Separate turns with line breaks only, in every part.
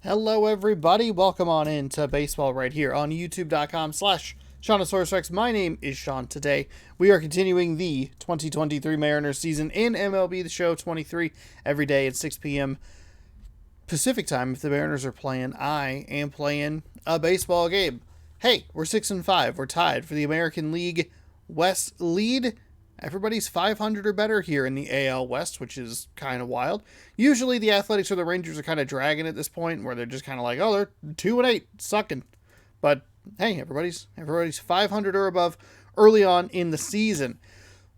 Hello, everybody. Welcome on into baseball right here on youtube.com/SeanOsaurusRex. My name is Sean. Today, we are continuing the 2023 Mariners season in MLB The Show 23 every day at 6 p.m. Pacific time. If the Mariners are playing, I am playing a baseball game. Hey, we're 6-5. We're tied for the American League West lead. Everybody's 500 or better here in the AL West, which is kind of wild. Usually the Athletics or the Rangers are kind of dragging at this point, where they're just kind of like, oh, they're 2-8, sucking. But hey, everybody's 500 or above early on in the season.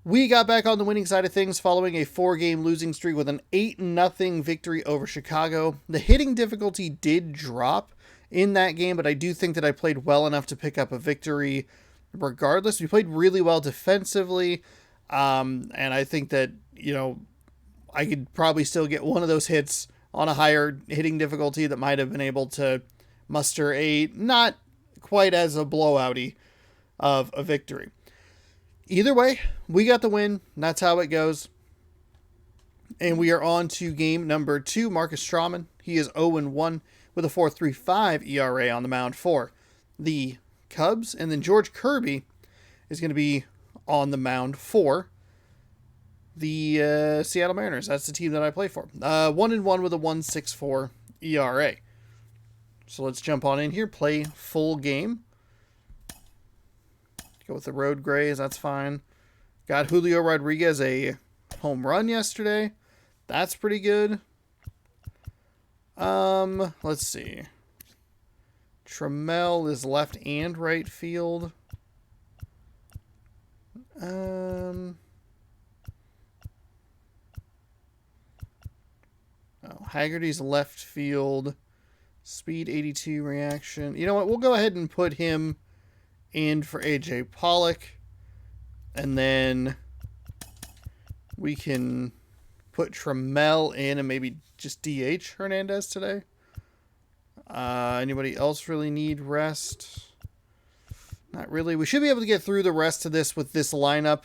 We got back on the winning side of things following a 4-game losing streak with an 8-0 victory over Chicago. The hitting difficulty did drop in that game, but I do think that I played well enough to pick up a victory regardless. We played really well defensively. And I think that, I could probably still get one of those hits on a higher hitting difficulty that might have been able to muster a not quite as a blowouty of a victory. Either way, we got the win. That's how it goes. And we are on to game number 2. Marcus Stroman. He is 0-1 with a 4.35 ERA on the mound for the Cubs. And then George Kirby is going to be on the mound for the Seattle Mariners. That's the team that I play for. 1-1 with a 1.64 ERA. So let's jump on in here. Play full game. Go with the Road Grays. That's fine. Got Julio Rodriguez a home run yesterday. That's pretty good. Let's see. Trammell is left and right field. Haggerty's left field. Speed 82 reaction. You know what? We'll go ahead and put him in for AJ Pollock. And then we can put Trammell in and maybe just DH Hernandez today. Anybody else really need rest? Not really. We should be able to get through the rest of this with this lineup.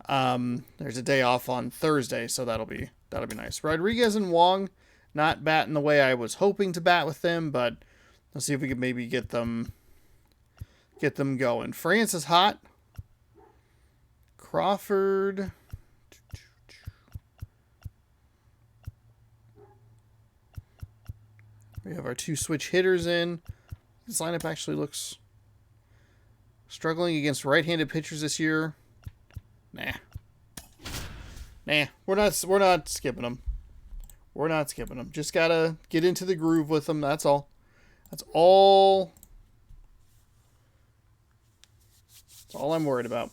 There's a day off on Thursday, so that'll be nice. Rodriguez and Wong not batting the way I was hoping to bat with them, but let's see if we can maybe get them going. France is hot. Crawford. We have our 2 switch hitters in. This lineup actually looks struggling against right-handed pitchers this year. Nah, we're not skipping them. We're not skipping them. Just gotta get into the groove with them. That's all. That's all I'm worried about.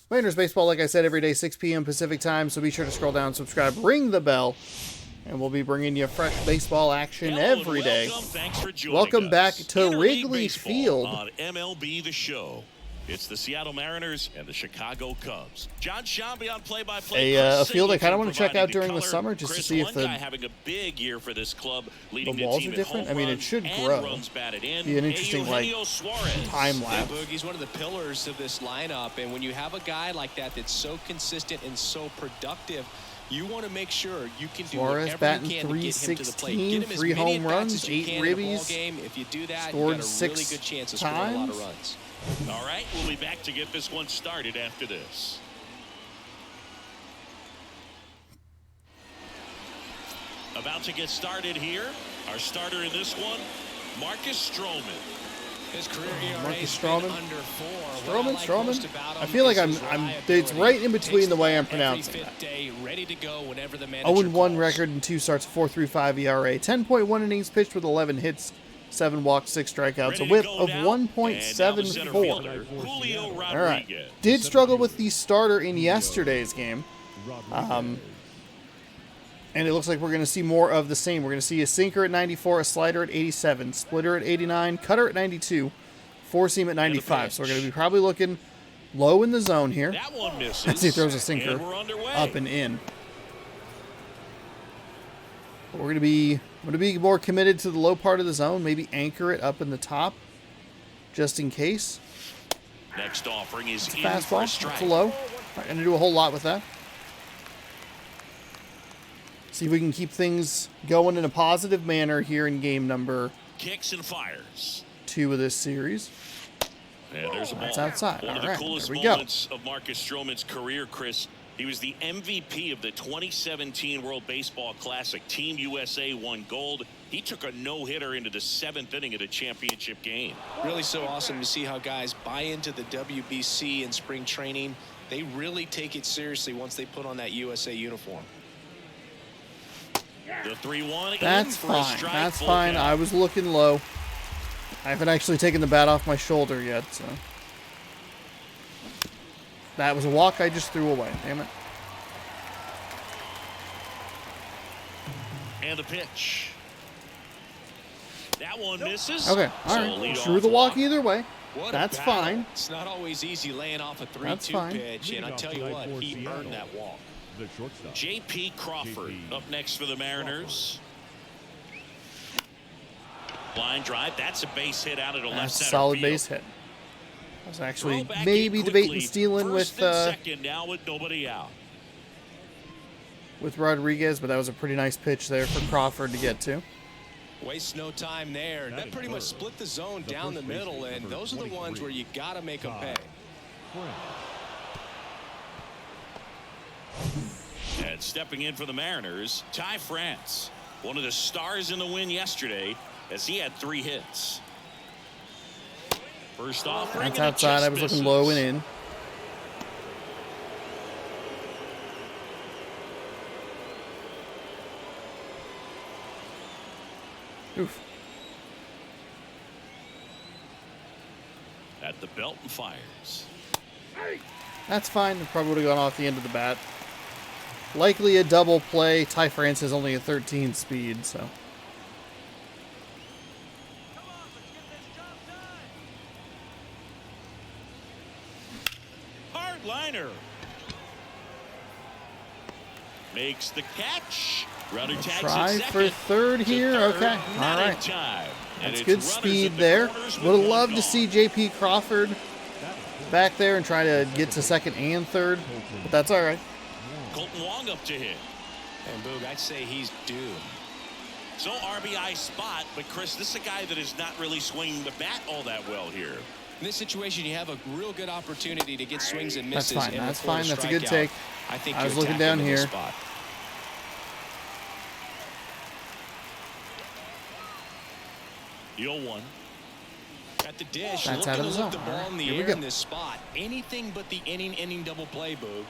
Mariners baseball, like I said, every day 6 p.m. Pacific time. So be sure to scroll down, subscribe, ring the bell, and we'll be bringing you fresh baseball action every day. Welcome back to Wrigley Field
on MLB The Show. It's the Seattle Mariners and the Chicago Cubs. John Shambi on play-by-play.
A field I kind of want to check out during the summer just to see if the
having a big year for this club,
the walls are different. I mean, it should grow. Be an interesting time lapse.
He's one of the pillars of this lineup, and when you have a guy like that that's so consistent and so productive, you want to make sure you can do
Suarez
whatever you can to get him to the plate. Get him as
3
many
home
at-bats
runs,
as you
8
can in a ball
ribbies.
game. If you do that,
Scored
you got a
6
really good chance of scoring a lot of runs.
All right, we'll be back to get this one started after this. About to get started here. Our starter in this one, Marcus Stroman.
His career
Marcus
ERA
Stroman.
under 4.
Stroman. I feel like it's right in between the way I'm pronouncing that. 0-1 record and 2 starts, 4.35 ERA, 10.1 innings pitched with 11 hits, 7 walks, 6 strikeouts, a whip of 1.74. All right. Did struggle with the starter in yesterday's game. And it looks like we're going to see more of the same. We're going to see a sinker at 94, a slider at 87, splitter at 89, cutter at 92, 4-seam at 95. So we're going to be probably looking low in the zone here.
That one misses.
As he throws a sinker up and in. But we're going to be more committed to the low part of the zone. Maybe anchor it up in the top, just in case.
Next offering is
it's a fastball. It's a low. Not going to do a whole lot with that. See if we can keep things going in a positive manner here in game number
Kicks and fires.
2 of this series.
And there's a ball.
That's outside.
One of
All
the
right,
coolest
there we go.
moments of Marcus Stroman's career, Chris. He was the MVP of the 2017 World Baseball Classic. Team USA won gold. He took a no-hitter into the 7th inning of the championship game.
Really so awesome to see how guys buy into the WBC in spring training. They really take it seriously once they put on that USA uniform.
The 3-1.
That's fine. That's fine. I was looking low. I haven't actually taken the bat off my shoulder yet, so. That was a walk I just threw away. Damn it.
And the pitch. That one misses.
Okay, all right. Threw the walk either way. That's fine.
It's not always easy laying off a 3-2 pitch, and I tell you what, he earned that walk.
J.P. Crawford up next for the Mariners. Line drive. That's a base hit out of the left
That's a
center
solid
field.
base hit. I was actually
Throw back
maybe
in
debating
quickly.
stealing
First
with
and second now with nobody out.
Rodriguez, but that was a pretty nice pitch there for Crawford to get to.
Wastes no time there. That pretty much split the zone down the middle, and those are the ones where you got to make them pay.
And stepping in for the Mariners, Ty France, one of the stars in the win yesterday, as he had 3 hits. First off,
That's outside. I was looking low and in. Oof.
At the belt and fires.
That's fine. It probably would have gone off the end of the bat. Likely a double play. Ty France has only a 13 speed, so.
Hard liner. Makes the catch. Runner tags
Try
at
for
second.
third here. Okay. All
Not in
right.
time. And
That's
it's
good
runners
speed
at the
there.
corners with
Would have
one
loved to
gone.
see J.P. Crawford back there and try to get to second and third, but that's all right.
Colton Wong up to hit.
And Boog, I'd say he's due.
So RBI spot, but Chris, this is a guy that is not really swinging the bat all that well here.
In this situation, you have a real good opportunity to get swings and
That's
misses.
fine.
and
That's
record
fine. That's a good
strikeout.
take.
I think
I was
you
looking
attack
down
him in this
here.
spot.
The 0-1.
At the dish,
That's
looking
out of
to
the
lift the
zone.
ball
All right,
in the
here we
air
go.
in this spot. Anything but the inning double play, Boog.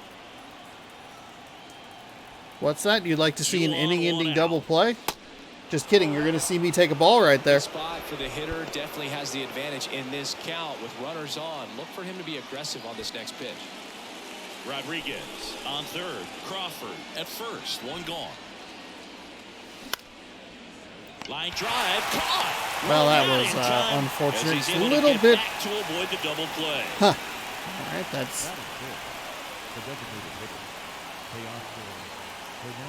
What's that? You'd like to see an
2 on,
inning-ending
1
double
out.
play? Just kidding. You're going to see me take a ball right there.
The spot for the hitter definitely has the advantage in this count with runners on. Look for him to be aggressive on this next pitch.
Rodriguez on third. Crawford at first. 1 gone. Line drive. Caught.
Well, that
Not
was,
in time,
unfortunate.
as he's
It's a
able to
little
get
bit-
back to avoid the double play.
Huh. All right, that's...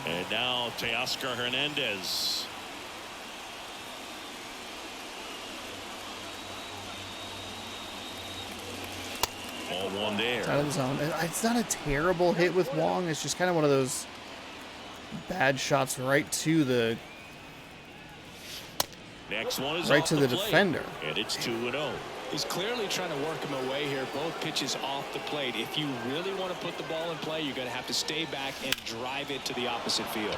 And now Teoscar Hernandez. Ball 1 there.
out of the zone. It's not a terrible hit with Wong. It's just kind of one of those bad shots right to the
Next one is
right
off
to the
plate.
defender.
And it's 2-0.
He's clearly trying to work him away here. Both pitches off the plate. If you really want to put the ball in play, you're going to have to stay back and drive it to the opposite field.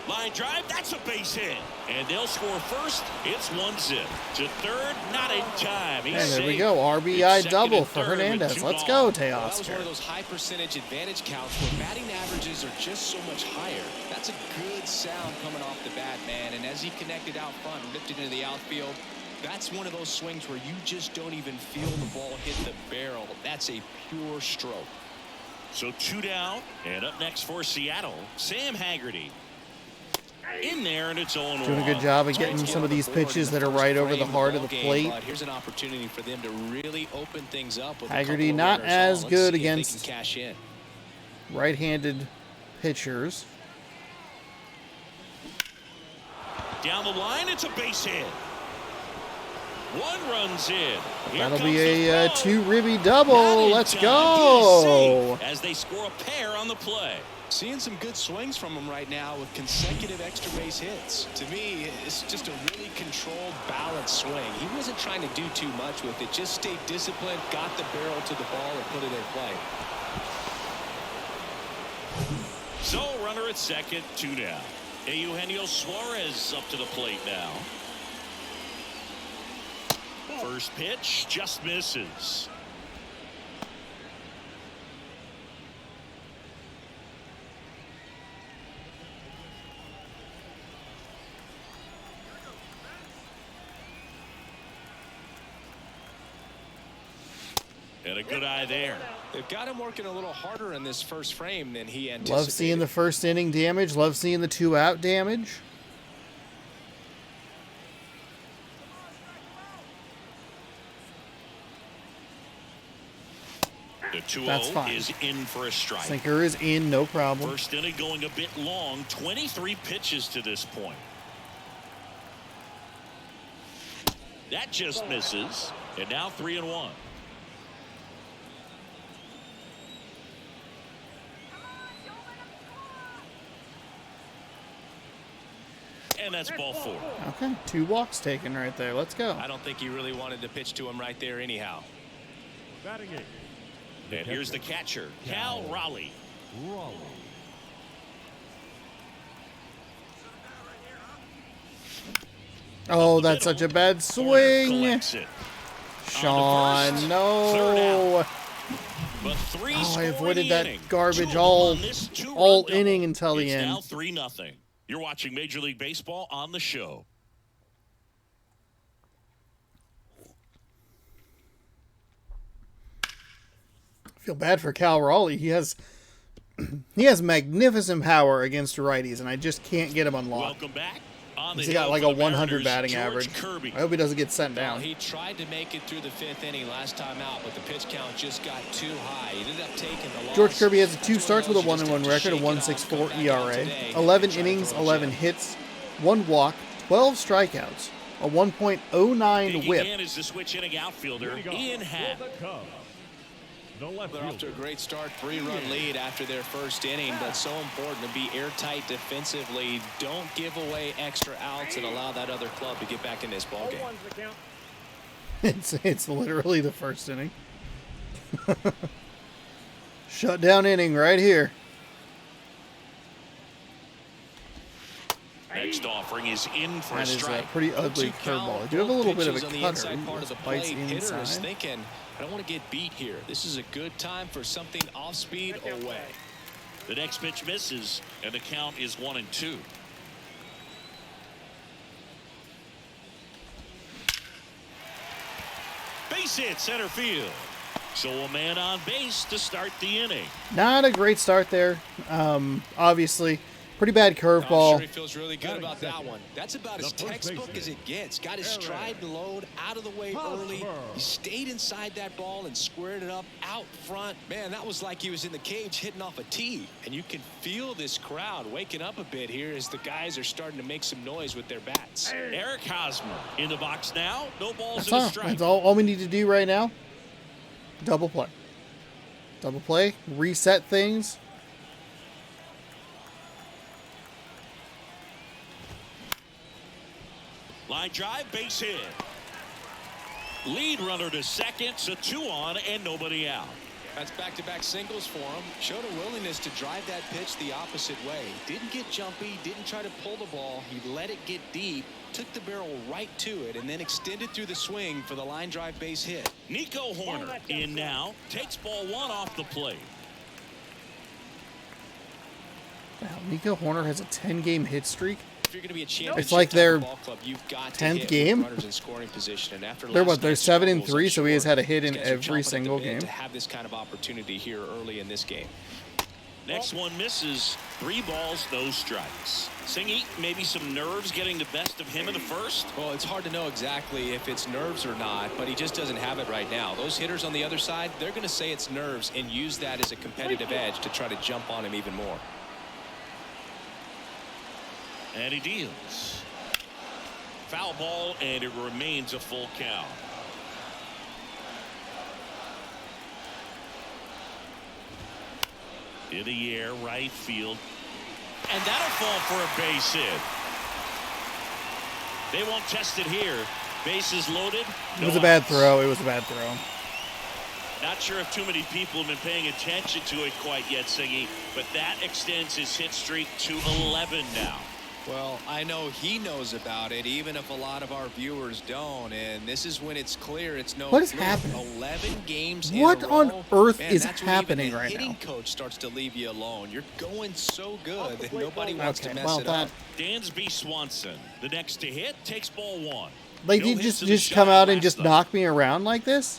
Line drive, that's a base hit. And they'll score first. It's 1-0. To third, not in time. He's
And there we
safe.
go.
It's
RBI
second
double
and
for
third with
Hernandez.
2
Let's
gone.
go,
Well, that was one
Teoscar.
of those high percentage advantage counts where batting averages are just so much higher. That's a good sound coming off the bat, man. And as he connected out front and ripped it into the outfield, that's one of those swings where you just don't even feel the ball hit the barrel. That's a pure stroke.
So 2 down. And up next for Seattle, Sam Haggerty. In there, and it's 0-1.
Doing a good job of getting some of these pitches that are right over the heart of the plate.
But here's an opportunity for them to really open things up with
Haggerty
a couple of
not
runners
as
on.
good
Let's see if
against
they can cash in.
right-handed pitchers.
Down the line, it's a base hit. 1 runs in. Here
That'll
comes
be
the
a
throw.
two ribby
Not
double.
in
Let's
time.
go.
He is safe as they score a pair on the play.
Seeing some good swings from him right now with consecutive extra base hits. To me, it's just a really controlled, balanced swing. He wasn't trying to do too much with it. Just stayed disciplined, got the barrel to the ball, and put it in play.
So, runner at second, 2 down. Eugenio Suarez up to the plate now. First pitch just misses. And a good eye there.
They've got him working a little harder in this first frame than he anticipated.
Love seeing the first inning damage. Love seeing the 2-out damage.
The 2-0
fine.
is in for a strike.
Sinker is in, no problem.
First inning going a bit long. 23 pitches to this point. That just misses. And now 3-1. And that's ball 4.
Okay, 2 walks taken right there. Let's go.
I don't think he really wanted to pitch to him right there anyhow.
And here's the catcher, Cal Raleigh.
Oh, that's such a bad swing.
Collects it.
Sean, no.
But 3
Oh, I
score in
avoided
the
that
inning.
garbage
2 of them
all
on this 2-run double.
inning until the
It's
end.
now 3-0. You're watching Major League Baseball on the show.
I feel bad for Cal Raleigh. He has magnificent power against righties, and I just can't get him unlocked.
Welcome back. On the
He's got
hill
like
for
a
the
100
Mariners,
batting
George
average.
Kirby.
I hope he doesn't get sent
Well,
down.
he tried to make it through the 5th inning last time out, but the pitch count just got too high. He ended up taking the loss.
George Kirby has 2
That's
starts with a
one of those you
1-1
just
record, a
have to shake it
1.64
off, come back out
ERA,
today,
11
and try to
innings,
throw a
11
gem.
hits, 1 walk, 12 strikeouts, a 1.09
Digging
whip.
in is the switch hitting outfielder, Ian Happ.
They're off to a great start, 3-run lead after their first inning, but so important to be airtight defensively. Don't give away extra outs and allow that other club to get back in this ballgame.
It's literally the first inning. Shutdown inning right here.
Next offering is in for
That
a
is a
strike.
pretty ugly curveball. I do have a little bit of a cutter.
Inside part of the
Bites
plate. Hitter is
inside.
thinking, I don't want to get beat here. This is a good time for something off speed away.
The next pitch misses, and the count is 1-2. Base hit center field. So a man on base to start the inning.
Not a great start there. Obviously, pretty bad
I'm sure
curveball.
he feels really good about that one. That's about as textbook as it gets. Got his stride and load out of the way early. He stayed inside that ball and squared it up out front. Man, that was like he was in the cage hitting off a tee. And you can feel this crowd waking up a bit here as the guys are starting to make some noise with their bats.
Eric Hosmer in the box now. No balls
That's
in a
all.
strike.
That's all we need to do right now. Double play. Double play. Reset things.
Line drive, base hit. Lead runner to second, so 2 on and nobody out.
That's back-to-back singles for him. Showed a willingness to drive that pitch the opposite way. Didn't get jumpy, didn't try to pull the ball. He let it get deep, took the barrel right to it, and then extended through the swing for the line drive base hit.
Nico Horner in now. Takes ball 1 off the plate.
Wow, Nico Horner has a 10-game hit streak.
If you're going to be a championship
It's like their
ball club, you've got to
10th
hit
game?
runners in scoring position. And after
They're
last
what? They're
night's
7 and
struggles,
3,
I'm
so he has
sure
had a hit in
these guys are chomping
every
at the
single
bit
game.
to have this kind of opportunity here early in this game.
Next one misses. 3 balls, no strikes. Singy, maybe some nerves getting the best of him in the first.
Well, it's hard to know exactly if it's nerves or not, but he just doesn't have it right now. Those hitters on the other side, they're going to say it's nerves and use that as a competitive edge to try to jump on him even more.
And he deals. Foul ball, and it remains a full count. In the air, right field. And that'll fall for a base hit. They won't test it here. Bases loaded.
It was a bad throw. It was a bad throw.
Not sure if too many people have been paying attention to it quite yet, Singy, but that extends his hit streak to 11 now.
Well, I know he knows about it, even if a lot of our viewers don't. And this is when it's clear it's no.
What is happening?
11 games.
What
in a
on
row.
earth
Man,
is
that's when
happening
even the
right now?
hitting coach starts to leave you alone. You're going so good that nobody wants to mess
well,
it up.
Dansby Swanson, the next to hit, takes ball one.
Like,
No
you
hits in the
just come
shutout
out and
last
just
night.
knock me around like this?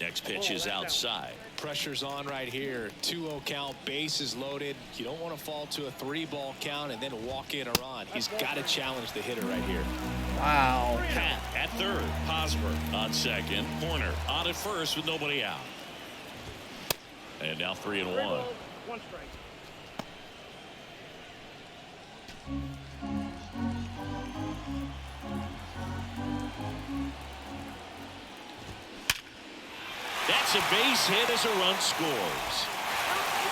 Next pitch is outside.
Pressure's on right here. 2-0 count, bases loaded. You don't want to fall to a 3-ball count and then walk in or on. He's got to challenge the hitter right here.
Wow.
Pat at third. Hosmer on second. Horner on at first with nobody out. And now 3-1.
One strike.
That's a base hit as a run scores.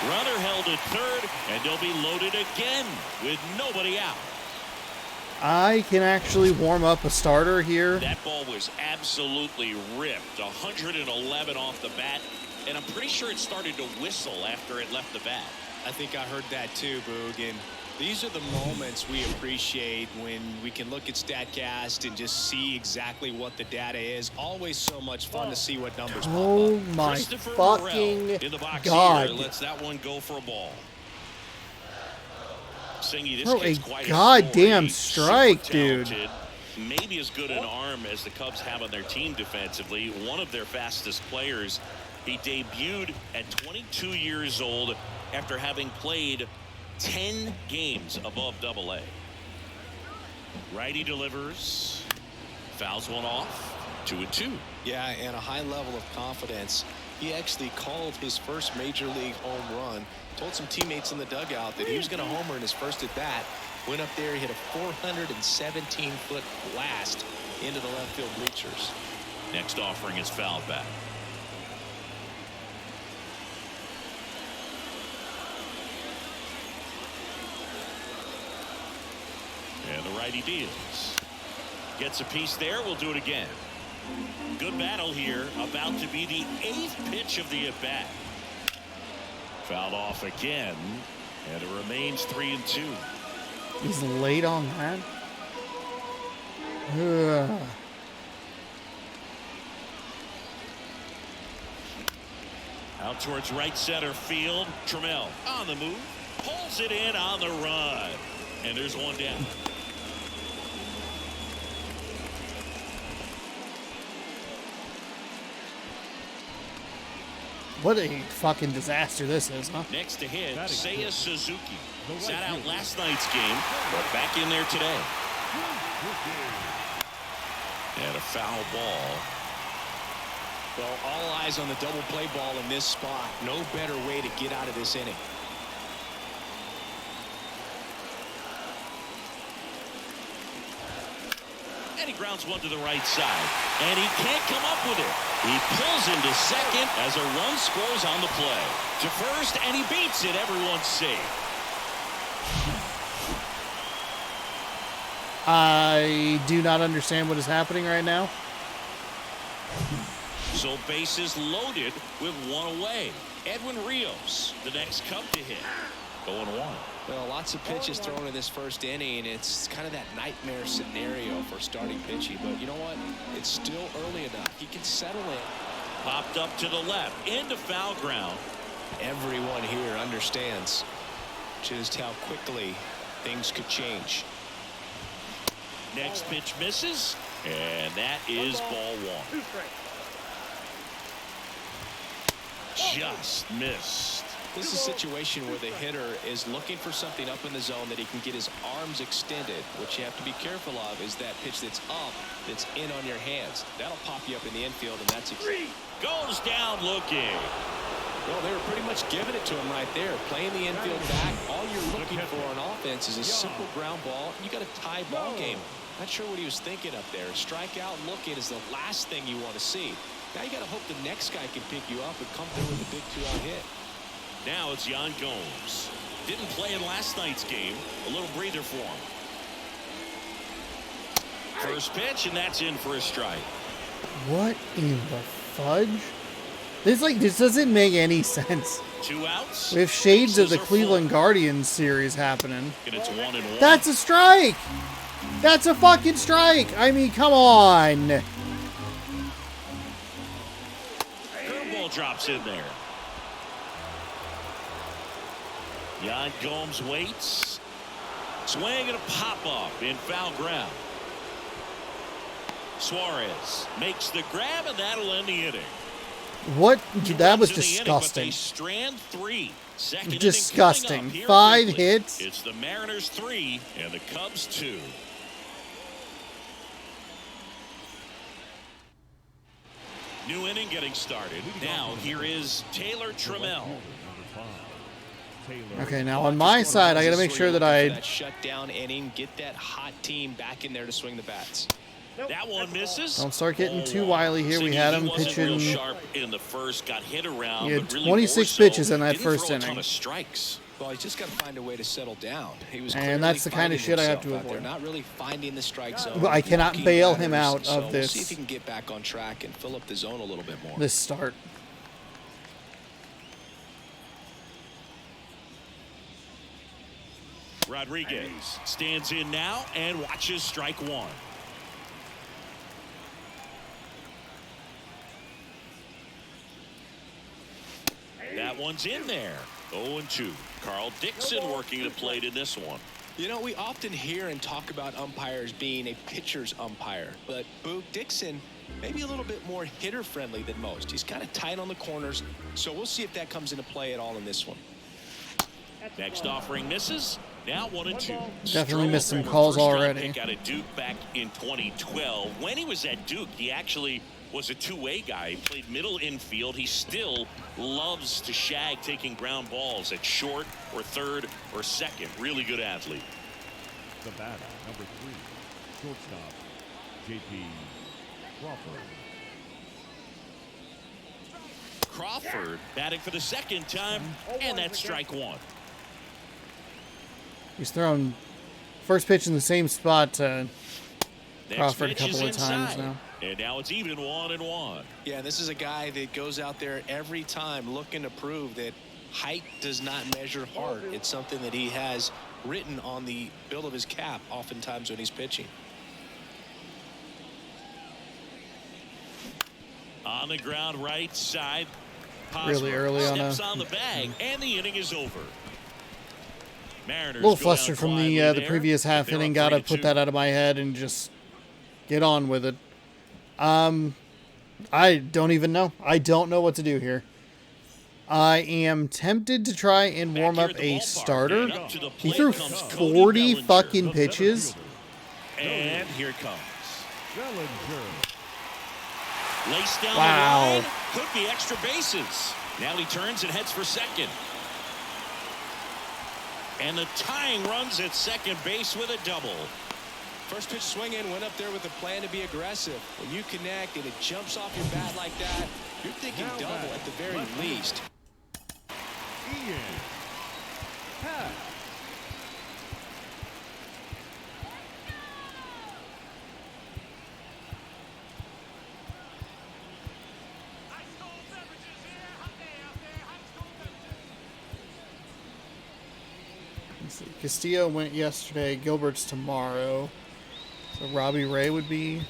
Runner held at third, and they'll be loaded again with nobody out.
I can actually warm up a starter here.
That ball was absolutely ripped. 111 off the bat, and I'm pretty sure it started to whistle after it left the bat.
I think I heard that too, Boog. And these are the moments we appreciate when we can look at StatCast and just see exactly what the data is. Always so much fun to see what numbers pop
Oh
up.
my
Christopher
fucking
Morel in the box
God.
here lets that one go for a ball. Singy, this
Throw
kid's
a
quite
goddamn
story.
strike,
Super
dude.
talented. Maybe as good an arm as the Cubs have on their team defensively. One of their fastest players. He debuted at 22 years old after having played 10 games above Double-A. Righty delivers. Fouls one off. 2-2.
Yeah, and a high level of confidence. He actually called his first major league home run. Told some teammates in the dugout that he was going to homer in his first at bat. Went up there, hit a 417-foot blast into the left field bleachers.
Next offering is fouled back. And the righty deals. Gets a piece there. We'll do it again. Good battle here. About to be the 8th pitch of the at-bat. Fouled off again. And it remains 3-2.
He's late on that. Ugh.
Out towards right center field. Trammell on the move. Pulls it in on the run. And there's one down.
What a fucking disaster this is, huh?
Next to hit, Seiya Suzuki. Sat out last night's game, but back in there today. And a foul ball.
Well, all eyes on the double play ball in this spot. No better way to get out of this inning.
And he grounds one to the right side. And he can't come up with it. He pulls into second as a run scores on the play. To first, and he beats it. Everyone's safe.
I do not understand what is happening right now.
So bases loaded with one away. Edwin Rios, the next Cub to hit. 0-1.
Well, lots of pitches thrown in this first inning. It's kind of that nightmare scenario for starting pitching. But you know what? It's still early enough. He can settle in.
Popped up to the left, into foul ground.
Everyone here understands just how quickly things could change.
Next pitch misses, and that is ball one.
Two strikes.
Just missed.
This is a situation where the hitter is looking for something up in the zone that he can get his arms extended. What you have to be careful of is that pitch that's up, that's in on your hands. That'll pop you up in the infield, and that's
Goes down looking.
well, they were pretty much giving it to him right there. Playing the infield back. All you're looking for on offense is a simple ground ball. You got a tie ball game. Not sure what he was thinking up there. Strike out looking is the last thing you want to see. Now you got to hope the next guy can pick you up and come through with a big 2-out hit.
Now it's Yan Gomes. Didn't play in last night's game. A little breather for him. First pitch, and that's in for a strike.
What in the fudge? This doesn't make any sense.
2 outs.
We have shades of the
Bases are
Cleveland
full.
Guardians series happening.
And it's 1-1.
That's a strike! That's a fucking strike! I mean, come on!
Curveball drops in there. Yan Gomes waits. Swing and a pop-up in foul ground. Suarez makes the grab, and that'll end the inning.
What? That was
Runs in the inning, but
disgusting.
they strand 3. Second inning
Disgusting.
coming up here
5
quickly.
hits.
It's the Mariners 3 and the Cubs 2. New inning getting started. Now here is Taylor Trammell.
Okay, now on my side, I gotta make sure that
that shutdown inning, get that hot team back in there to swing the bats.
That one misses.
Don't start getting too wily here. We had him
He wasn't real
pitching.
sharp in the first, got hit around.
He had
but really
26
more so,
pitches in that
didn't
first
throw a ton
inning.
of strikes.
Well, he's just got to find a way to settle down. He was
And that's the kind of shit I have to avoid.
Not really finding the strike zone.
But I cannot
blocking
bail him
batters,
out of
so
this.
We'll see if he can get back on track and fill up the zone a little bit more.
This start.
Rodriguez stands in now and watches strike 1. That one's in there. 0-2. Carl Dixon working the plate in this one.
You know, we often hear and talk about umpires being a pitcher's umpire, but Boog Dixon maybe a little bit more hitter friendly than most. He's kind of tight on the corners, so we'll see if that comes into play at all in this one.
Next offering misses. Now 1-2.
Definitely missed some
Stroman,
calls
first-round
already.
pick out of Duke back in 2012. When he was at Duke, he actually was a two-way guy. He played middle infield. He still loves to shag taking ground balls at short or third or second. Really good athlete.
The batter, number 3, shortstop, J.P. Crawford.
Crawford batting for the second time, and that's strike 1.
He's thrown first pitch in the same spot to
Next
Crawford a
pitch is
couple of times
inside.
now.
And now it's even 1-1.
Yeah, this is a guy that goes out there every time looking to prove that height does not measure heart. It's something that he has written on the bill of his cap oftentimes when he's pitching.
On the ground right side.
Really early on
steps on the bag, and the inning is over. Mariners
A little
go
flustered
down
from
quietly
the
there,
previous
but
half
they're
inning.
up
Got to
3-2.
put that out of my head and just get on with it. I don't even know. I don't know what to do here. I am tempted to try and
Back
warm
here
up
at the
a
ballpark,
starter.
and up to the
He
plate
threw
comes Cody
40
Bellinger.
fucking pitches.
And here it comes.
Bellinger.
Laced down
Wow.
the line. Could be extra bases. Now he turns and heads for second. And the tying runs at second base with a double.
First pitch swinging, went up there with a plan to be aggressive. When you connect and it jumps off your bat like that, you're thinking
Now
double
back.
at the very least.
Ian. Pat.
Let's see. Castillo went yesterday. Gilbert's tomorrow. So Robbie Ray would be.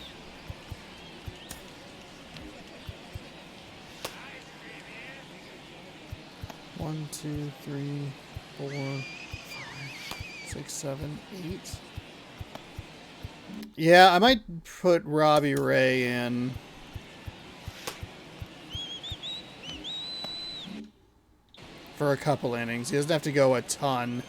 One, two, three, 4, 5, 6, 7, 8. Yeah, I might put Robbie Ray in. For a couple innings. He doesn't have to go a ton.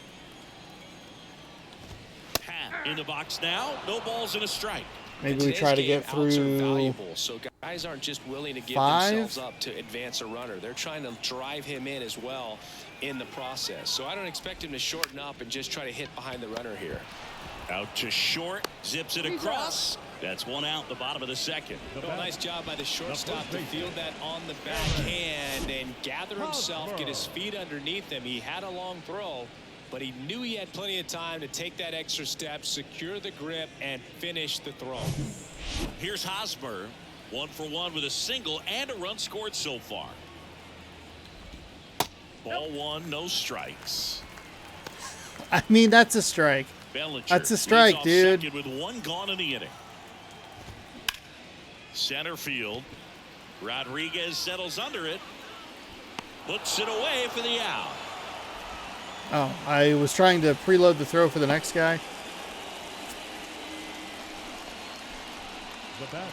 Pat in the box now. No balls and a strike.
Maybe we try to get
Outs are
through
valuable, so guys aren't just willing to give
5.
themselves up to advance a runner. They're trying to drive him in as well in the process. So I don't expect him to shorten up and just try to hit behind the runner here.
Out to short. Zips it across. That's one out in the bottom of the second.
Well, nice job by the shortstop to field that on the backhand and gather himself, get his feet underneath him. He had a long throw, but he knew he had plenty of time to take that extra step, secure the grip, and finish the throw.
Here's Hosmer, 1 for 1 with a single and a run scored so far. Ball 1, no strikes.
I mean, that's a strike.
Bellinger
That's a strike, dude.
With 1 gone in the inning. Center field. Rodriguez settles under it. Puts it away for the out.
Oh, I was trying to preload the throw for the next guy.
The batter,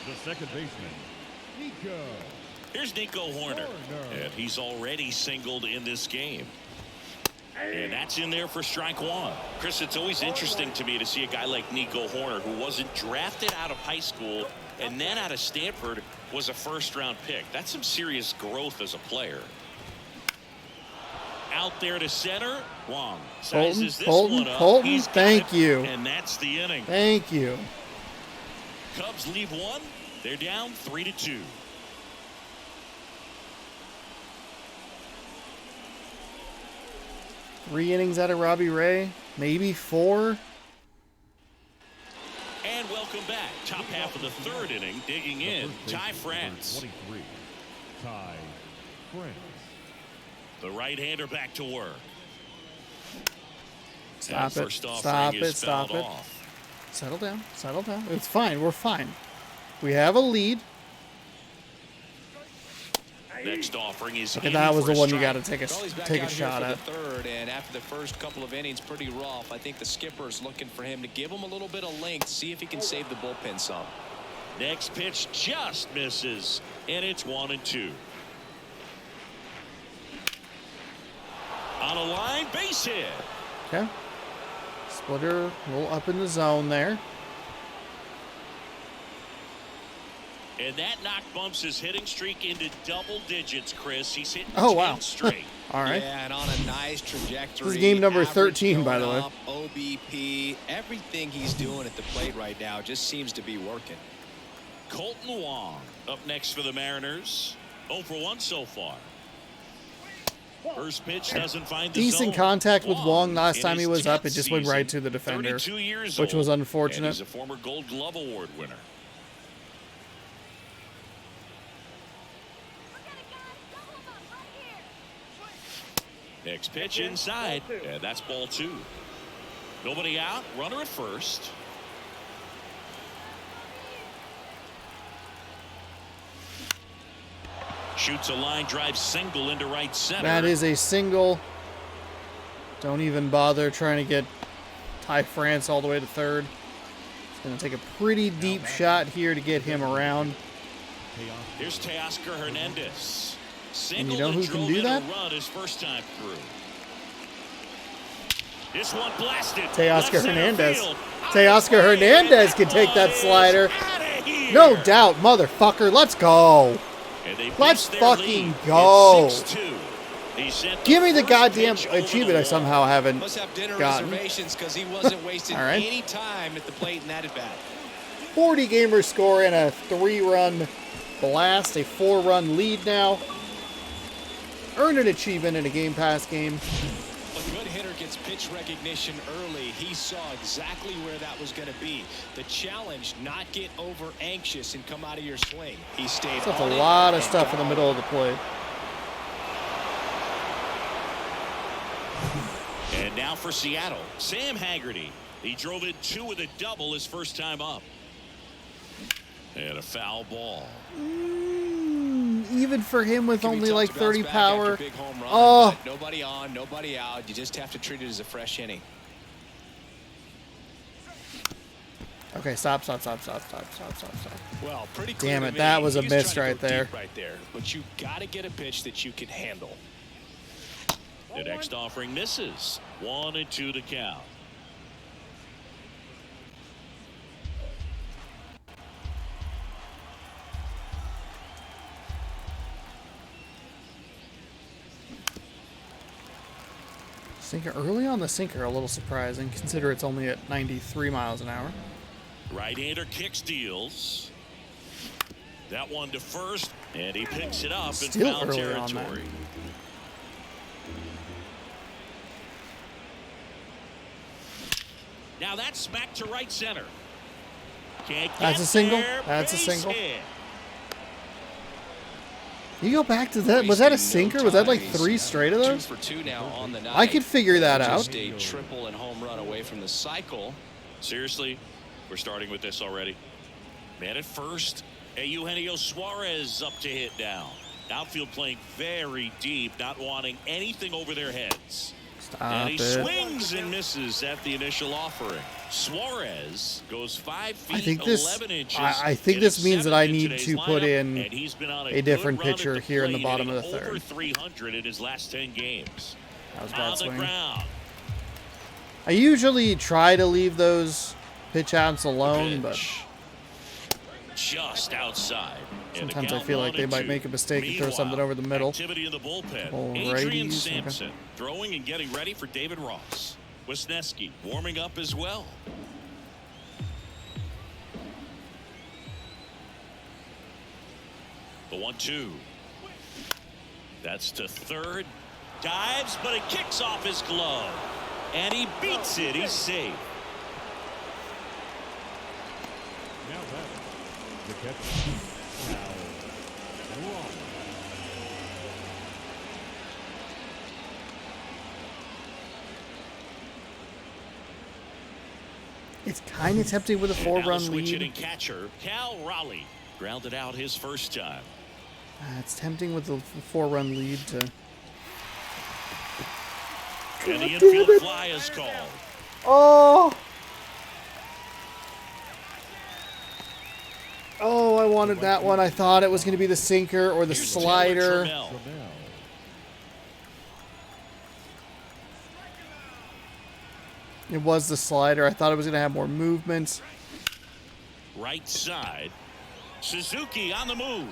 the second baseman, Nico.
Here's Nico Horner. And he's already singled in this game. And that's in there for strike 1. Chris, it's always interesting to me to see a guy like Nico Horner, who wasn't drafted out of high school and then out of Stanford, was a first-round pick. That's some serious growth as a player. Out there to center. Wong sizes this one up.
Colton,
He's got
thank
it,
you.
And that's the inning.
Thank you.
Cubs leave 1. They're down 3-2.
Three innings out of Robbie Ray, maybe 4.
And welcome back. Top half of the 3rd inning, digging in, Ty France.
23, Ty France.
The right-hander back to work.
Stop
That
it.
first offering
Stop
is
it. Stop
fouled
it.
off.
Settle down. Settle down. It's fine. We're fine. We have a lead.
Next offering is
Okay, that was the one you got to take
Well, he's back
a
out
shot
here
at.
for the 3rd, and after the first couple of innings, pretty rough. I think the skipper's looking for him to give him a little bit of length, see if he can save the bullpen some.
Next pitch just misses, and it's 1-2. On a line, base hit.
Okay. Splitter a little up in the zone there.
And that knock bumps his hitting streak into double digits, Chris. He's hitting 10
wow.
straight.
All right.
Yeah, and on a nice trajectory.
This is game number
Average
13, by the
going
way.
up, OBP, everything he's doing at the plate right now just seems to be working.
Colton Wong up next for the Mariners. 0 for 1 so far. First pitch doesn't find the
Decent
zone.
contact with Wong last
in
time he
his
was up.
10th
It just went right
season,
to the defender,
32 years
which
old,
was
and
unfortunate.
he's a former Gold Glove Award winner. Next pitch inside, and that's ball 2. Nobody out, runner at first. Shoots a line drive single into right center.
That is a single. Don't even bother trying to get Ty France all the way to 3rd. It's going to take a pretty deep shot here to get him around.
Here's Teoscar Hernandez.
And you know who can do that?
Run his first time through. This one blasted.
Teoscar Hernandez. Teoscar Hernandez can take that slider. No doubt, motherfucker. Let's go. Let's fucking go. Give me the goddamn achievement I somehow haven't
Must have dinner
gotten.
reservations because he wasn't wasting
All right.
any time at the plate in that at bat.
40 gamer score and a 3-run blast, a 4-run lead now. Earn an achievement in a Game Pass game.
A good hitter gets pitch recognition early. He saw exactly where that was going to be. The challenge, not get over anxious and come out of your swing. He stayed
That's a
on it
lot of
and
stuff in
got
the middle of the plate.
And now for Seattle, Sam Haggerty. He drove in 2 with a double his first time up. And a foul ball.
Even for him with
Can be
only
tough
like
to bounce
30
back
power.
after a big home run,
Oh.
but nobody on, nobody out. You just have to treat it as a fresh inning.
Okay, stop.
Well, pretty clear
Damn
to
it,
me.
that was a
He's
miss
trying to
right
go
there.
deep right there. But you got to get a pitch that you can handle.
The next offering misses. 1-2 to count.
Sinker early on the sinker, a little surprising. Consider it's only at 93 miles an hour.
Right-hander kick steals. That one to first, and he picks it up in
Still
foul
early on
territory. Now that's smack to right center. Can't get
That's a single.
there.
That's a
Base
single.
hit.
You go back to that. Was that a sinker? Was that like 3 straight of
2
those?
for 2 now on the night.
I could figure that out.
Just a triple and home run away from the cycle.
Seriously, we're starting with this already. Man at first, Eugenio Suarez up to hit now. Outfield playing very deep, not wanting anything over their heads.
Stop
And he
it.
swings and misses at the initial offering. Suarez goes 5 feet
I think this.
11 inches.
I think this means that I need to put in a different pitcher here in the bottom of the
Over
third.
300 in his last 10 games.
That was a bad
On the
swing.
ground.
I usually try to leave those pitch outs alone, but
Pitch. Just outside. And the
sometimes I
count
feel like they
1-2.
might make a mistake and throw something over the middle.
Activity in the bullpen.
Alrighties,
Adrian
okay.
Sampson throwing and getting ready for David Ross. Wisniewski warming up as well. The 1-2. That's to third. Dives, but it kicks off his glove. And he beats it. He's safe.
Now that the catcher. Now, wrong.
it's kind of tempting with a
And now the
4-run
switch hitting
lead.
catcher, Cal Raleigh, grounded out his first time.
It's tempting with the 4-run lead to.
And the
God
infield
damn it.
fly is called.
Oh! Oh, I wanted that one. I thought it was going to be the sinker or the
Here's Taylor
slider.
Trammell.
So now,
It was the slider. I thought it was going to have more movement.
Right side. Suzuki on the move.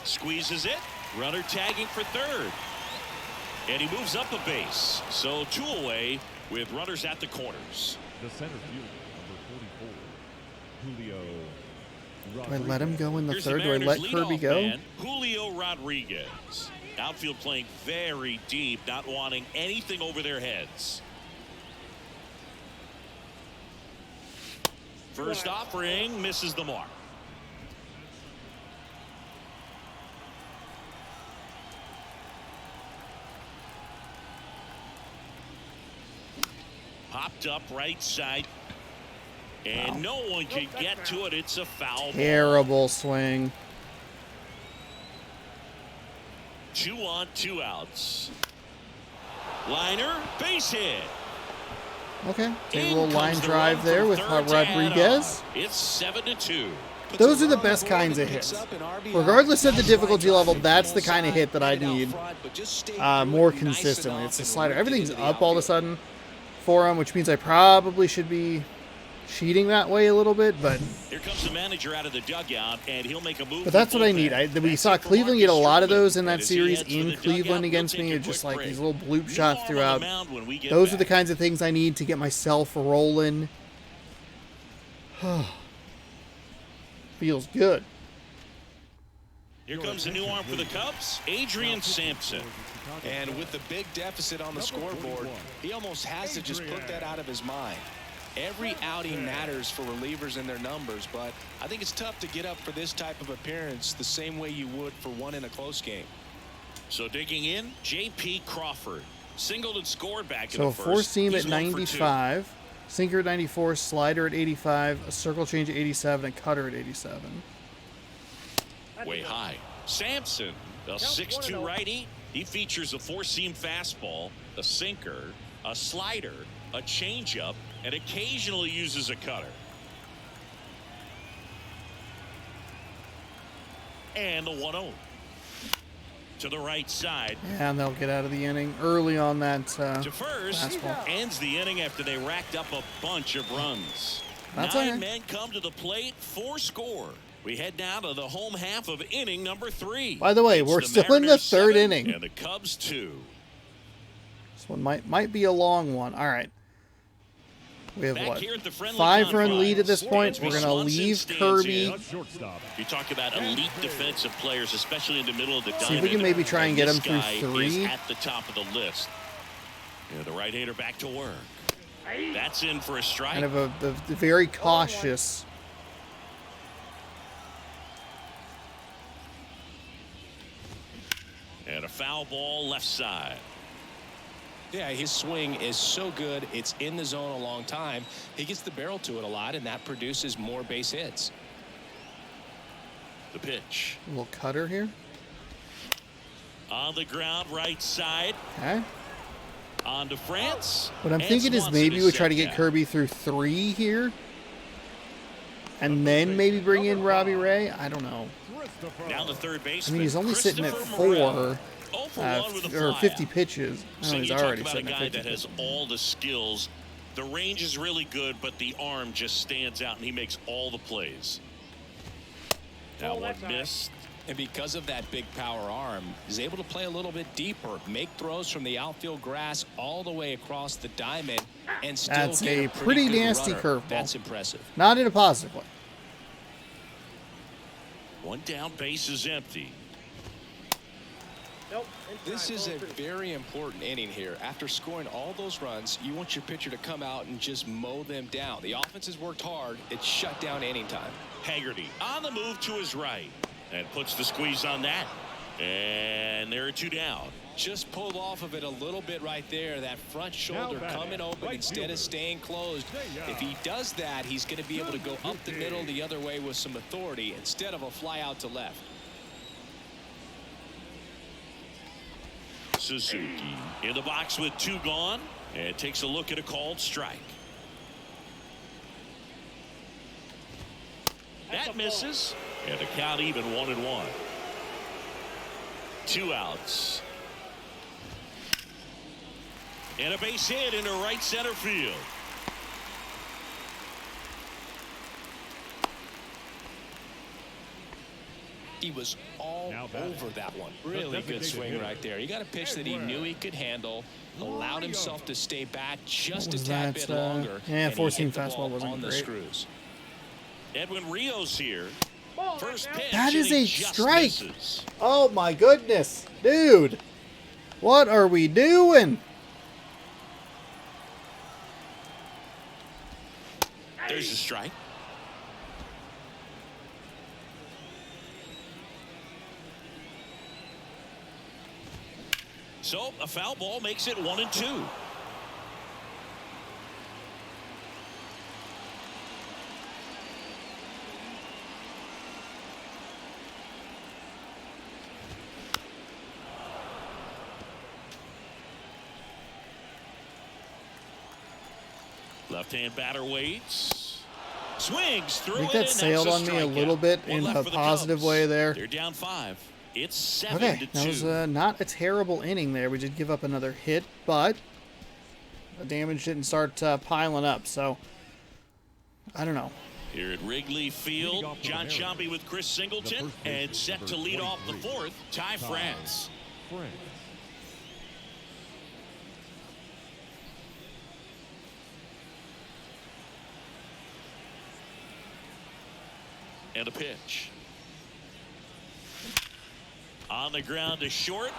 Squeezes it. Runner tagging for third. And he moves up a base. So 2 away with runners at the corners.
the center fielder, number 44, Julio
Do I let him go in the
Here's
third?
the
Do I let
Mariners'
Kirby
leadoff
go?
man, Julio Rodriguez. Outfield playing very deep, not wanting anything over their heads. First offering misses the mark. Popped up right side. And no one can get to it. It's a foul ball.
Terrible swing.
2 on, 2 outs. Liner, base hit.
Okay. Take a
In
little line
comes the
drive
run
there
from
with
third to add
Rodriguez.
on. It's 7-2.
Those are the best kinds of hits. Regardless of the difficulty level, that's the kind of hit that I need more consistently. It's the slider. Everything's up all of a sudden for him, which means I probably should be cheating that way a little bit, but
Here comes the manager out of the dugout, and he'll make a move.
that's
for
what I
bullpen.
need. We
That's
saw
it for
Cleveland get a
Marcus
lot of
Sherman.
those in that
And as he
series
heads for
in
the
Cleveland
dugout,
against
we'll
me.
take a
It's just
quick
like these
break.
little bloop
New
shots
arm on the
throughout.
mound when we get
Those are the
back.
kinds of things I need to get myself rolling. Feels good.
Here comes a new arm for the Cubs, Adrian Sampson.
And with the big deficit on the scoreboard, he almost has to just put that out of his mind. Every outing matters for relievers and their numbers, but I think it's tough to get up for this type of appearance the same way you would for one in a close game.
So digging in, J.P. Crawford. Singled and scored back in
So
the
a
first.
four seam
He's
at
1 for 2.
95, sinker at 94, slider at 85, a circle change at 87, and cutter at 87.
Way high. Sampson, a 6'2 righty. He features a 4-seam fastball, a sinker, a slider, a changeup, and occasionally uses a cutter. And the 1-0. To the right side.
And they'll get out of the inning early on that
To first,
fastball.
ends the inning after they racked up a bunch of runs.
That's
9
okay.
men come to the plate, 4 score. We head now to the home half of inning number 3.
By the way,
It's
we're
the
still in the
Mariners
third
7
inning.
And the Cubs 2.
This one might be a long one. All right. We have
Back
what?
here at the friendly
5-run lead at this
confines.
point. We're gonna
Swanson
leave
stands
Kirby.
in. You talk about elite defensive players, especially in the middle of the diamond.
See if we can maybe try and get him through
This guy
3.
is at the top of the list. Yeah, the right-hander back to work. That's in for a strike.
Kind of a very cautious.
And a foul ball left side.
Yeah, his swing is so good. It's in the zone a long time. He gets the barrel to it a lot, and that produces more base hits.
The pitch.
A little cutter here.
On the ground, right side.
Okay.
On to France.
What I'm
And
thinking is
Swanson
maybe we try
set
to get
down.
Kirby through 3 here. And then maybe bring in Robbie Ray. I don't know.
Down the third
I
baseman.
mean, he's only sitting at
Christopher
4
Morel. 0 for 1 with a
or
flyout.
50 pitches.
So
Oh, he's
you talk
already
about a
sitting at
guy
50
that has
pitches.
all the skills. The range is really good, but the arm just stands out, and he makes all the plays. That one missed.
And because of that big power arm, he's able to play a little bit deeper, make throws from the outfield grass all the way across the diamond, and still
That's
get
a
a
pretty
good
nasty
runner.
curveball.
That's impressive.
Not in a positive way.
One down, base is empty.
This is a very important inning here. After scoring all those runs, you want your pitcher to come out and just mow them down. The offense has worked hard. It's shut down inning time.
Haggerty on the move to his right and puts the squeeze on that. And there are 2 down.
Just pulled off of it a little bit right there. That front shoulder coming open instead of staying closed. If he does that, he's going to be able to go up the middle the other way with some authority instead of a fly out to left.
Suzuki in the box with 2 gone and takes a look at a called strike. That misses, and the count even 1-1. 2 outs. And a base hit into right center field.
He was all over that one. Really good swing right there. He got a pitch that he knew he could handle, allowed himself to stay back just a tad bit longer.
Yeah,
and he
14
hit the
fastball
ball
wasn't
on the
great.
screws.
Edwin Rios here. First pitch.
That is
and he
a
just
strike.
misses.
Oh my goodness. Dude. What are we doing?
There's a strike. So a foul ball makes it 1-2. Left-hand batter waits. Swings through
I think
it,
that
and
sailed
that's
on me a
strikeout.
little bit
One
in
left
a
for the
positive
Cubs.
way there.
They're down 5. It's 7-2.
Okay, that was not a terrible inning there. We did give up another hit, but the damage didn't start piling up, so I don't know.
Here at Wrigley Field, John Sciambi with Chris Singleton, and set to lead off the 4th, Ty France. And a pitch. On the ground to short.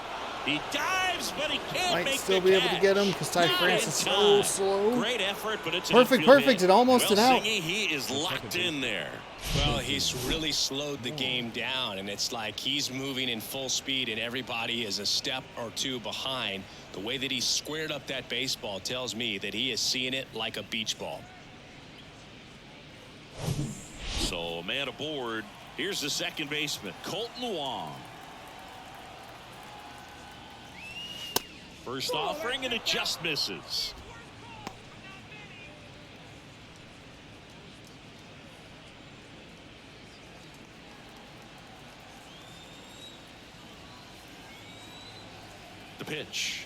He dives, but he can't
Might
make
still
the
be able to
catch.
get him because Ty
Not
France
in
is so
time.
slow.
Great effort, but it's
Perfect,
an infield
perfect,
hit.
and almost
well,
an out.
Singy, he is locked in there.
Well, he's really slowed the game down, and it's like he's moving in full speed, and everybody is a step or 2 behind. The way that he squared up that baseball tells me that he is seeing it like a beach ball.
So, man aboard. Here's the second baseman, Colton Wong. First offering, and it just misses. The pitch.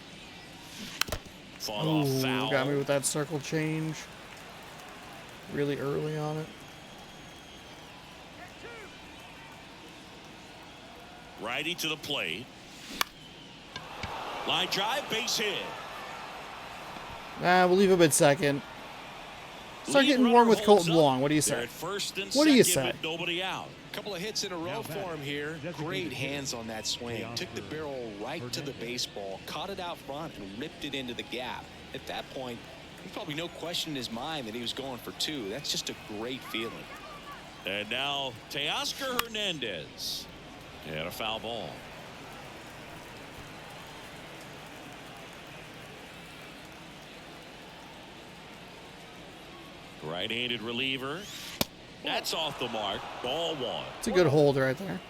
Fought off
Ooh,
foul.
got me with that circle change really early on it.
Righty to the plate. Line drive, base hit.
We'll leave him at second. Start
Lead
getting
runner
warm with
holds
Colton
up.
Long. What do you
They're
say?
at first and
What do you
second
say?
with nobody out.
A couple of hits in a row for him here. Great hands on that swing. Took the barrel right to the baseball, caught it out front, and ripped it into the gap. At that point, there's probably no question in his mind that he was going for two. That's just a great feeling.
And now Teoscar Hernandez. And a foul ball. Right-handed reliever. That's off the mark. Ball one.
It's a good hold right there.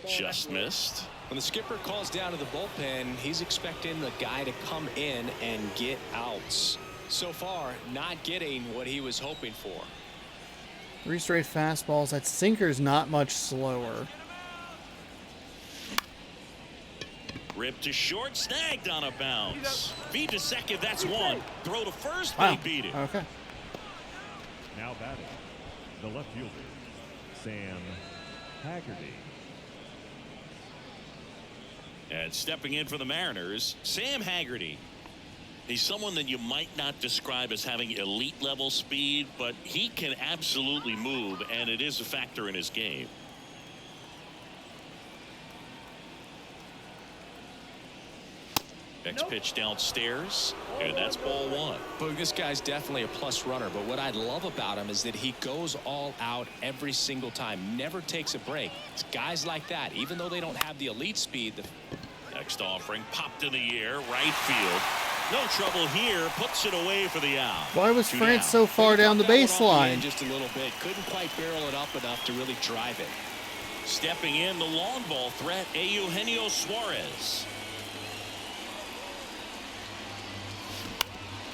Just missed.
When the skipper calls down to the bullpen, he's expecting the guy to come in and get outs. So far, not getting what he was hoping for.
3 straight fastballs. That sinker's not much slower.
Ripped to short, snagged on a bounce. Feed to second, that's one. Throw to first,
Wow.
they beat it.
Okay.
Now batting, the left fielder, Sam Haggerty.
And stepping in for the Mariners, Sam Haggerty. He's someone that you might not describe as having elite level speed, but he can absolutely move, and it is a factor in his game. Next pitch downstairs, and that's ball one.
But this guy's definitely a plus runner, but what I love about him is that he goes all out every single time, never takes a break. It's guys like that, even though they don't have the elite speed.
Next offering popped in the air, right field. No trouble here, puts it away for the out.
Why was
Two
France
down.
so far down the
That one off the
baseline?
end just a little bit. Couldn't quite barrel it up enough to really drive it.
Stepping in, the long ball threat, Eugenio Suarez.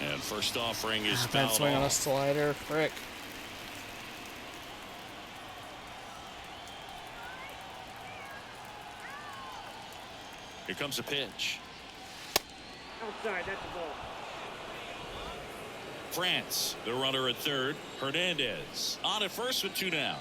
And first offering is
Bad
fouled
swing on a
off.
slider. Frick.
Here comes a pitch.
Outside, that's the ball.
France, the runner at third. Hernandez on at first with two down.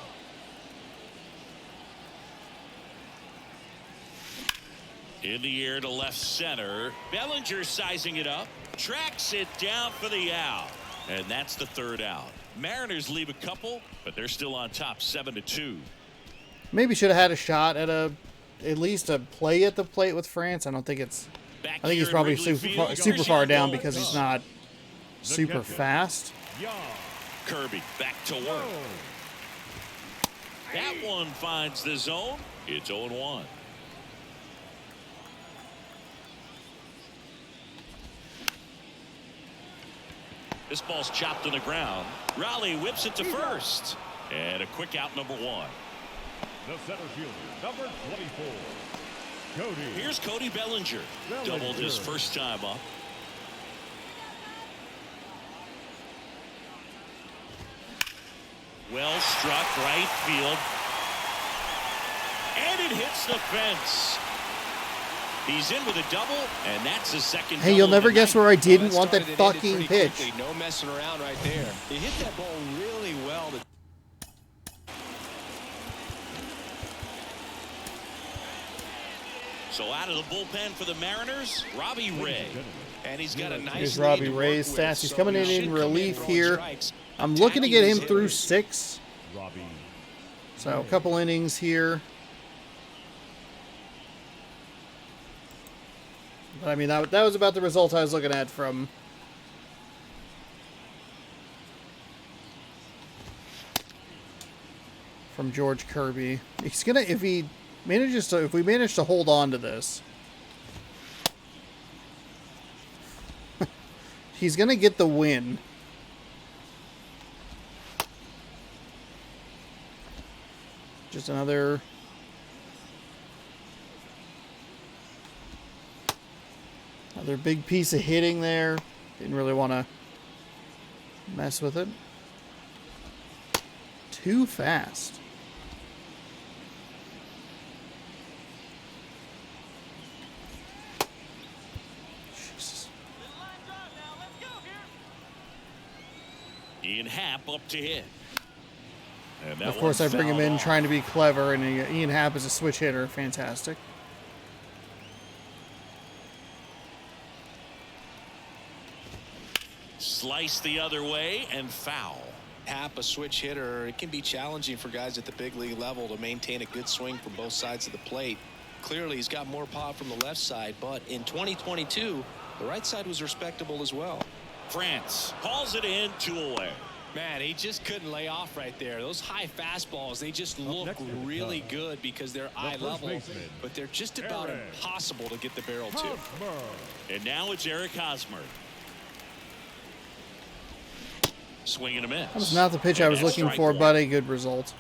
In the air to left center. Bellinger sizing it up. Tracks it down for the out. And that's the third out. Mariners leave a couple, but they're still on top 7-2.
Maybe should have had a shot at at least a play at the plate with France. I don't think it's.
Back
I think
here
he's
at
probably
Wrigley
super
Field,
super far
Christian
down
Gold.
because he's not super
catcher.
fast.
Yeah.
Kirby back to work. That one finds the zone. It's 0-1. This ball's chopped to the ground. Raleigh whips it to first. And a quick out, number one.
The center fielder, number 24, Cody.
Here's Cody Bellinger. Doubled his first time up. Well struck, right field. And it hits the fence. He's in with a double, and that's the second.
Hey, you'll
double
never
of the
guess
night.
where I didn't
Well,
want that
started and ended
fucking
pretty
pitch.
quickly. No messing around right there. He hit that ball really well.
So out of the bullpen for the Mariners, Robbie Ray.
And he's got a nice
Here's
lead
Robbie
to work
Ray's
with,
stats. He's
so
coming
he
in
should come
relief
throwing
here.
strikes.
I'm looking to get
Tagging
him
his
through
hitters.
6.
Robbie.
So a couple innings here. But I mean, that was about the result I was looking at from George Kirby. He's gonna if we manage to hold on to this, he's gonna get the win. Just another. Another big piece of hitting there. Didn't really want to mess with it. Too fast. Jesus.
Ian Happ up to hit. And that
Of course, I
one's
bring him
fouled
in
off.
trying to be clever, and Ian Happ is a switch hitter. Fantastic.
Slice the other way and foul.
Hap, a switch hitter, it can be challenging for guys at the big league level to maintain a good swing from both sides of the plate. Clearly, he's got more pop from the left side, but in 2022, the right side was respectable as well.
France calls it in, 2 away.
Man, he just couldn't lay off right there. Those high fastballs, they just look really good because they're eye level, but they're just about impossible to get the barrel to.
And now it's Eric Hosmer. Swing and a miss.
That was not the pitch I was looking for, but a good result.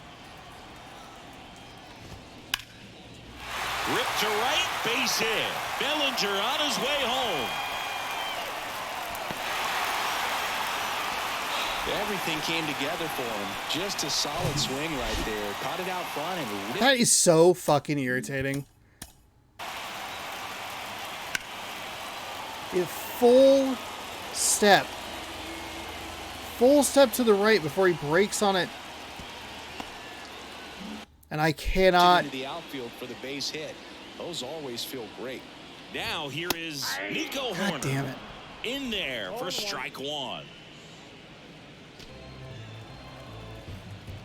Rip to right, base hit. Bellinger on his way home.
Everything came together for him. Just a solid swing right there. Caught it out front and ripped.
That is so fucking irritating. Full step to the right before he breaks on it. And I cannot.
Into the outfield for the base hit. Those always feel great.
Now here is Nico Horner.
God damn it.
In there for strike one.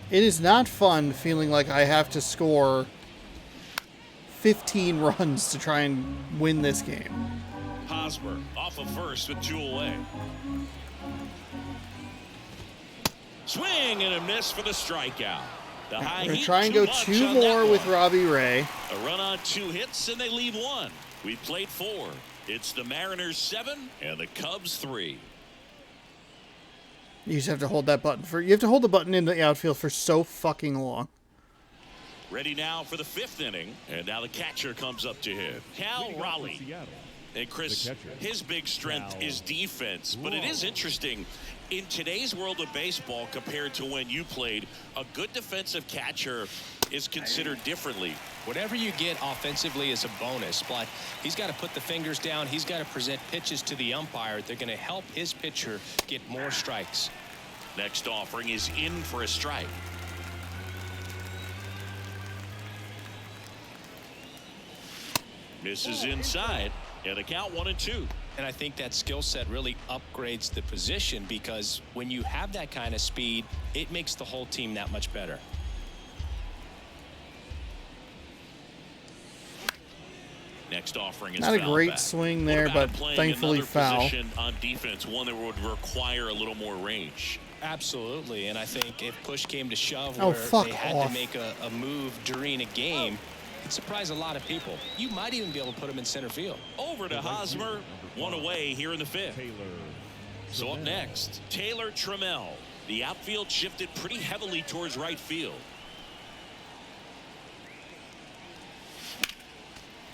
It is not fun feeling like I have to score 15 runs to try and win this game.
Hosmer off of first with 2 away. Swing and a miss for the strikeout. The high
We're
heat,
trying to go 2 more with Robbie Ray.
A run on 2 hits and they leave 1. We played 4. It's the Mariners 7 and the Cubs 3.
You just have to hold that button for. You have to hold the button in the outfield for so fucking long.
Ready now for the 5th inning, and now the catcher comes up to hit. Cal Raleigh. And Chris, his big strength is defense, but it is interesting. In today's world of baseball, compared to when you played, a good defensive catcher is considered differently.
Whatever you get offensively is a bonus, but he's got to put the fingers down. He's got to present pitches to the umpire. They're going to help his pitcher get more strikes.
Next offering is in for a strike. Misses inside, and a count 1-2.
And I think that skill set really upgrades the position because when you have that kind of speed, it makes the whole team that much better.
Next offering is
not a great
back.
swing there, but thankfully foul.
Position on defense, one that would require a little more range.
Absolutely, and I think if push came to shove
Oh,
where
fuck
they had
off.
to make a move during a game, it surprised a lot of people. You might even be able to put him in center field.
Over to Hosmer, 1 away here in the 5th. So up next, Taylor Trammell. The outfield shifted pretty heavily towards right field.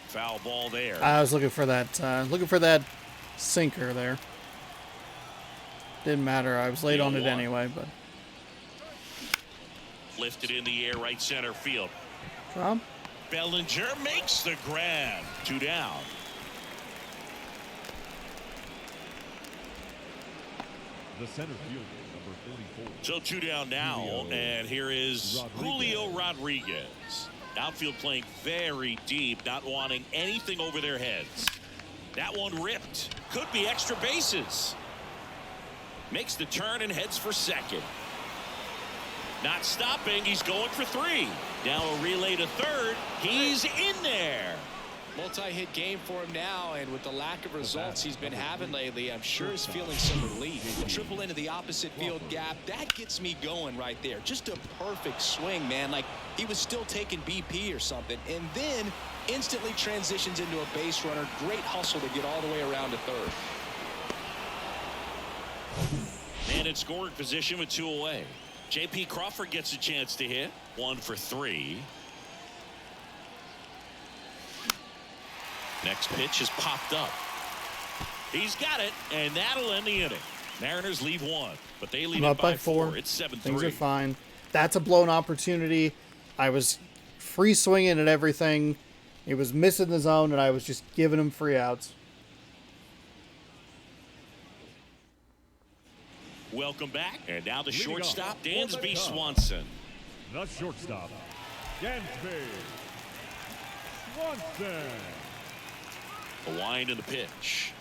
Foul ball there.
I was looking for that sinker there. Didn't matter. I was late on it anyway, but.
Lifted in the air, right center field.
Drop.
Bellinger makes the grab. 2 down.
The center fielder, number 44.
So 2 down now, and here is Julio Rodriguez. Outfield playing very deep, not wanting anything over their heads. That one ripped. Could be extra bases. Makes the turn and heads for second. Not stopping. He's going for 3. Now a relay to third. He's in there.
Multi-hit game for him now, and with the lack of results he's been having lately, I'm sure he's feeling some relief. Triple into the opposite field gap. That gets me going right there. Just a perfect swing, man. Like he was still taking BP or something. And then instantly transitions into a base runner. Great hustle to get all the way around to third.
Man in scoring position with 2 away. J.P. Crawford gets a chance to hit. 1 for 3. Next pitch is popped up. He's got it, and that'll end the inning. Mariners leave 1, but they lead
I'm
it
up by 4.
It's 7-3.
Things are fine. That's a blown opportunity. I was free swinging at everything. It was missing the zone, and I was just giving him free outs.
Welcome back, and now the
Leading
shortstop,
off for the
Dansby
Cubs.
Swanson.
The shortstop, Dansby Swanson.
A wind in the pitch.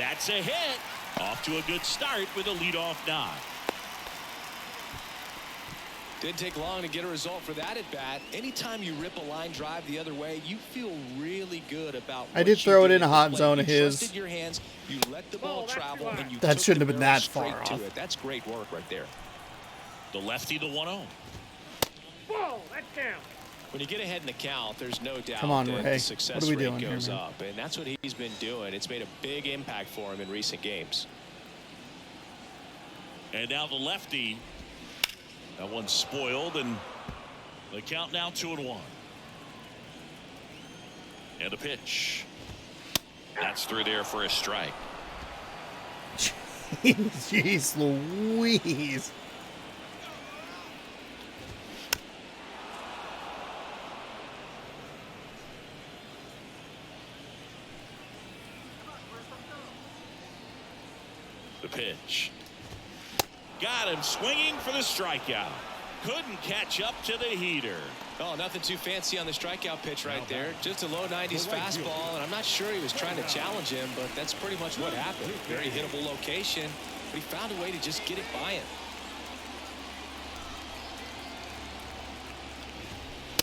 That's a hit. Off to a good start with a leadoff knock.
Didn't take long to get a result for that at bat. Anytime you rip a line drive the other way, you feel really good about what
I did
you
throw it in
at
a
the
hot
plate.
zone of
You
his.
trusted your hands, you let the ball travel, and you
That
took
shouldn't
the
have been
barrel
that far
straight to
off.
it. That's great work right there.
The lefty, the 1-0.
Ball, that's down.
When you get ahead in the count, there's no doubt
Come on,
that
Ray.
the success
What are we
rate
doing here,
goes
man?
up, and that's what he's been doing. It's made a big impact for him in recent games.
And now the lefty. That one's spoiled, and the count now 2-1. And a pitch. That's through there for a strike.
Jeez Louise.
The pitch. Got him swinging for the strikeout. Couldn't catch up to the heater.
Oh, nothing too fancy on the strikeout pitch right there. Just a low 90s fastball, and I'm not sure he was trying to challenge him, but that's pretty much what happened. Very hittable location, but he found a way to just get it by him.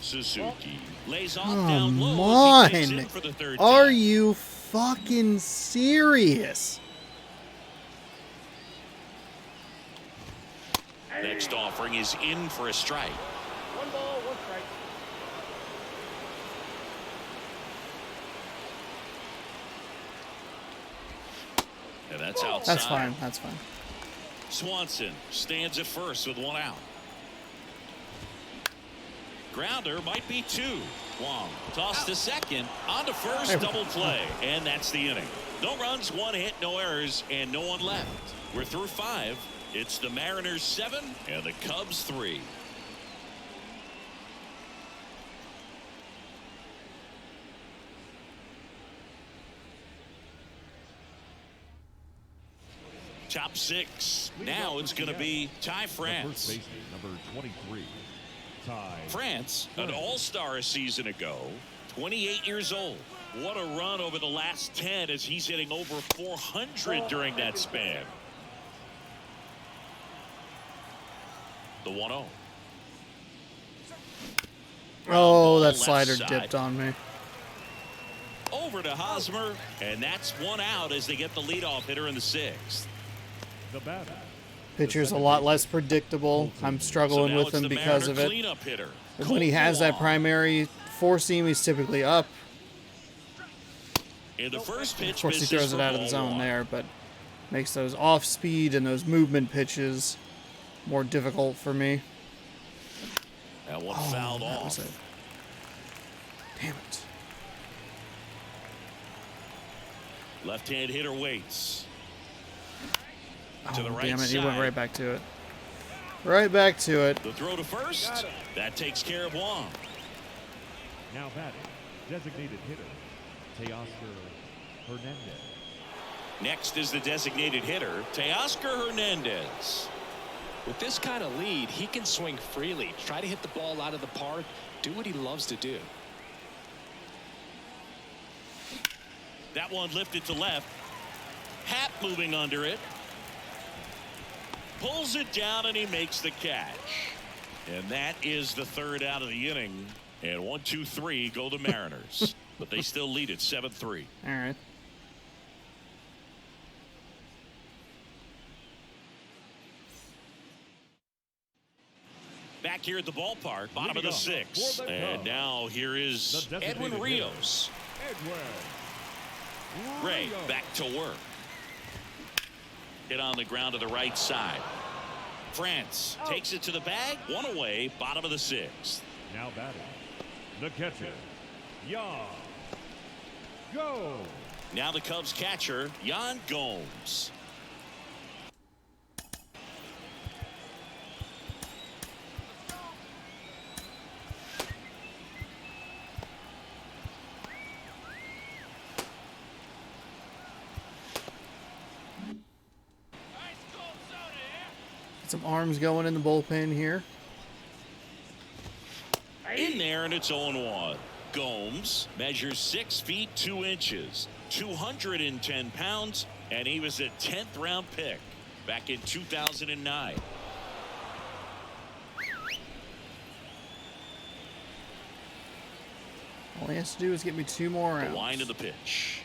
Suzuki lays off
Come
down low as he digs
on.
in for the third
Are
time.
you fucking serious?
Next offering is in for a strike.
1 ball, 1 strike.
And that's outside.
That's fine. That's fine.
Swanson stands at first with 1 out. Grounder might be 2. Wong tossed to second, on to first, double play, and that's the inning. No runs, 1 hit, no errors, and no one left. We're through 5. It's the Mariners 7 and the Cubs 3. Top 6. Now it's going to be Ty
First
France.
baseman, number 23, Ty.
France, an all-star a season ago, 28 years old. What a run over the last 10 as he's hitting over 400 during that span. The 1-0.
Oh, that
Left
slider
side.
dipped on me.
Over to Hosmer, and that's 1 out as they get the leadoff hitter in the 6th.
The batter.
Pitcher's a lot less predictable. I'm struggling
So now
with
it's
him
the
because
Mariner
of it.
cleanup hitter.
When he has that primary four seam, he's typically up.
In the first pitch,
Of course, he
misses
throws it
for
out of the
ball
zone
1.
there, but makes those off speed and those movement pitches more difficult for me.
That one
Oh,
fouled
that
off.
was it. Damn it.
Left-hand hitter waits. To the
Oh,
right
damn it. He went
side.
right back to it. Right back to it.
The throw to first. That takes care of Wong.
Now batting, designated hitter, Teoscar Hernandez.
Next is the designated hitter, Teoscar Hernandez.
With this kind of lead, he can swing freely, try to hit the ball out of the park, do what he loves to do.
That one lifted to left. Happ moving under it. Pulls it down and he makes the catch. And that is the 3rd out of the inning. And 1, 2, 3 go the Mariners. But they still lead it 7-3.
All right.
Back here at the ballpark, bottom of the
Leading off
6th.
for the
And
Cubs,
now here is
the designated
Edwin
hitter,
Rios.
Edwin
Ray
Rios.
back to work. Hit on the ground to the right side. France takes it to the bag. 1 away, bottom of the 6th.
Now batting, the catcher, Jan Go.
Now the Cubs catcher, Yan Gomes.
Get some arms going in the bullpen here.
In there, and it's 0-1. Gomes measures 6 feet 2 inches, 210 pounds, and he was a 10th round pick back in 2009.
All he has to do is get me 2 more rounds.
The line of the pitch.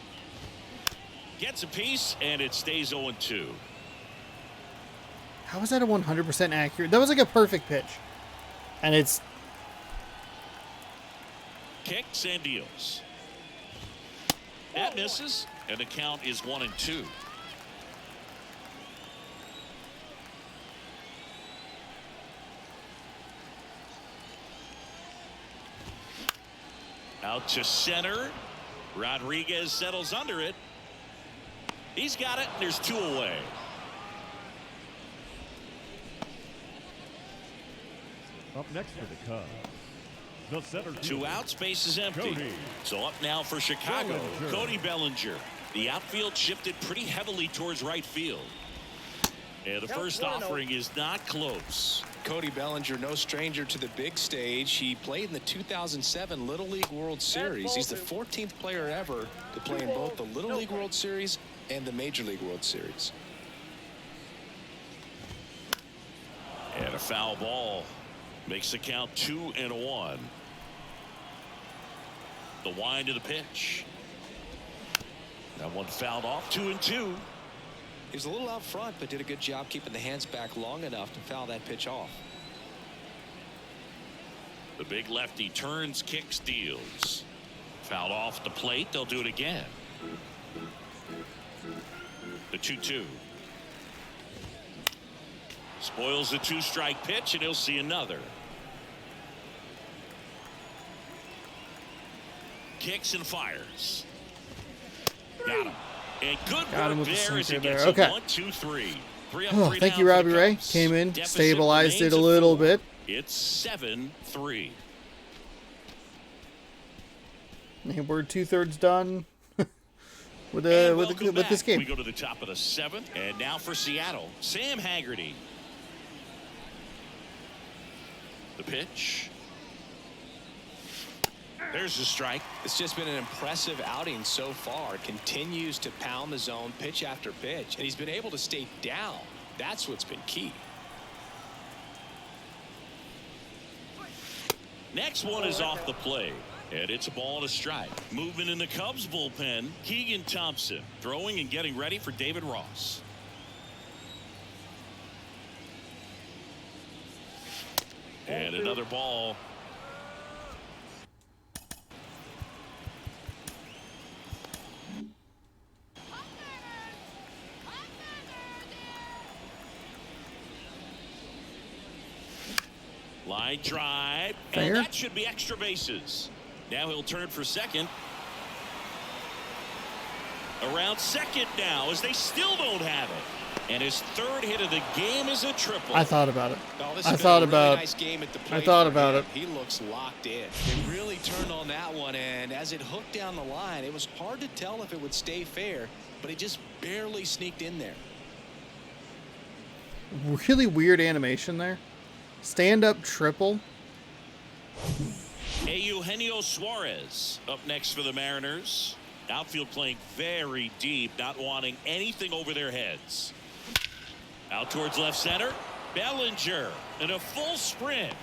Gets a piece, and it stays 0-2.
How was that a 100% accurate? That was like a perfect pitch. And it's...
Kicks and deals. That misses, and the count is 1-2. Out to center. Rodriguez settles under it. He's got it. There's 2 away.
Up next for the Cubs, the center
2
fielder,
out, space is empty.
Cody.
So up now for Chicago,
Bellinger.
Cody Bellinger. The outfield shifted pretty heavily towards right field. And the first offering is not close.
Cody Bellinger, no stranger to the big stage. He played in the 2007 Little League World Series. He's the 14th player ever to play in both the Little League World Series and the Major League World Series.
And a foul ball makes the count 2-1. The wind of the pitch. That one fouled off. 2-2.
He was a little out front, but did a good job keeping the hands back long enough to foul that pitch off.
The big lefty turns, kicks, deals. Fouled off the plate. They'll do it again. The 2-2. Spoils the 2-strike pitch, and he'll see another. Kicks and fires. Got him. And good
Got him
work
with the
there as he
sinker
gets
there. Okay.
a 1-2-3. 3 up,
Oh,
3
thank
down
you,
for the
Robbie Ray.
Cubs.
Came in,
Deficit
stabilized
remains
it a
at
little
4.
bit.
It's 7-3.
And we're 2/3 done with
And
with
welcome
this
back.
game.
We go to the top of the 7th, and now for Seattle, Sam Haggerty. The pitch. There's the strike.
It's just been an impressive outing so far. Continues to pound the zone pitch after pitch, and he's been able to stay down. That's what's been key.
Next one is off the plate, and it's a ball and a strike. Movement in the Cubs bullpen. Keegan Thompson throwing and getting ready for David Ross. And another ball. Line drive,
Fair.
and that should be extra bases. Now he'll turn for second. Around second now, as they still don't have it. And his 3rd hit of the game is a triple.
I thought about it.
Oh, this
I
has been
thought
a really
about.
nice game at the
I
plate
thought
for
about
him.
it.
He looks locked in. It really turned on that one, and as it hooked down the line, it was hard to tell if it would stay fair, but it just barely sneaked in there.
Really weird animation there. Stand up triple.
Eugenio Suarez up next for the Mariners. Outfield playing very deep, not wanting anything over their heads. Out towards left center. Bellinger in a full sprint.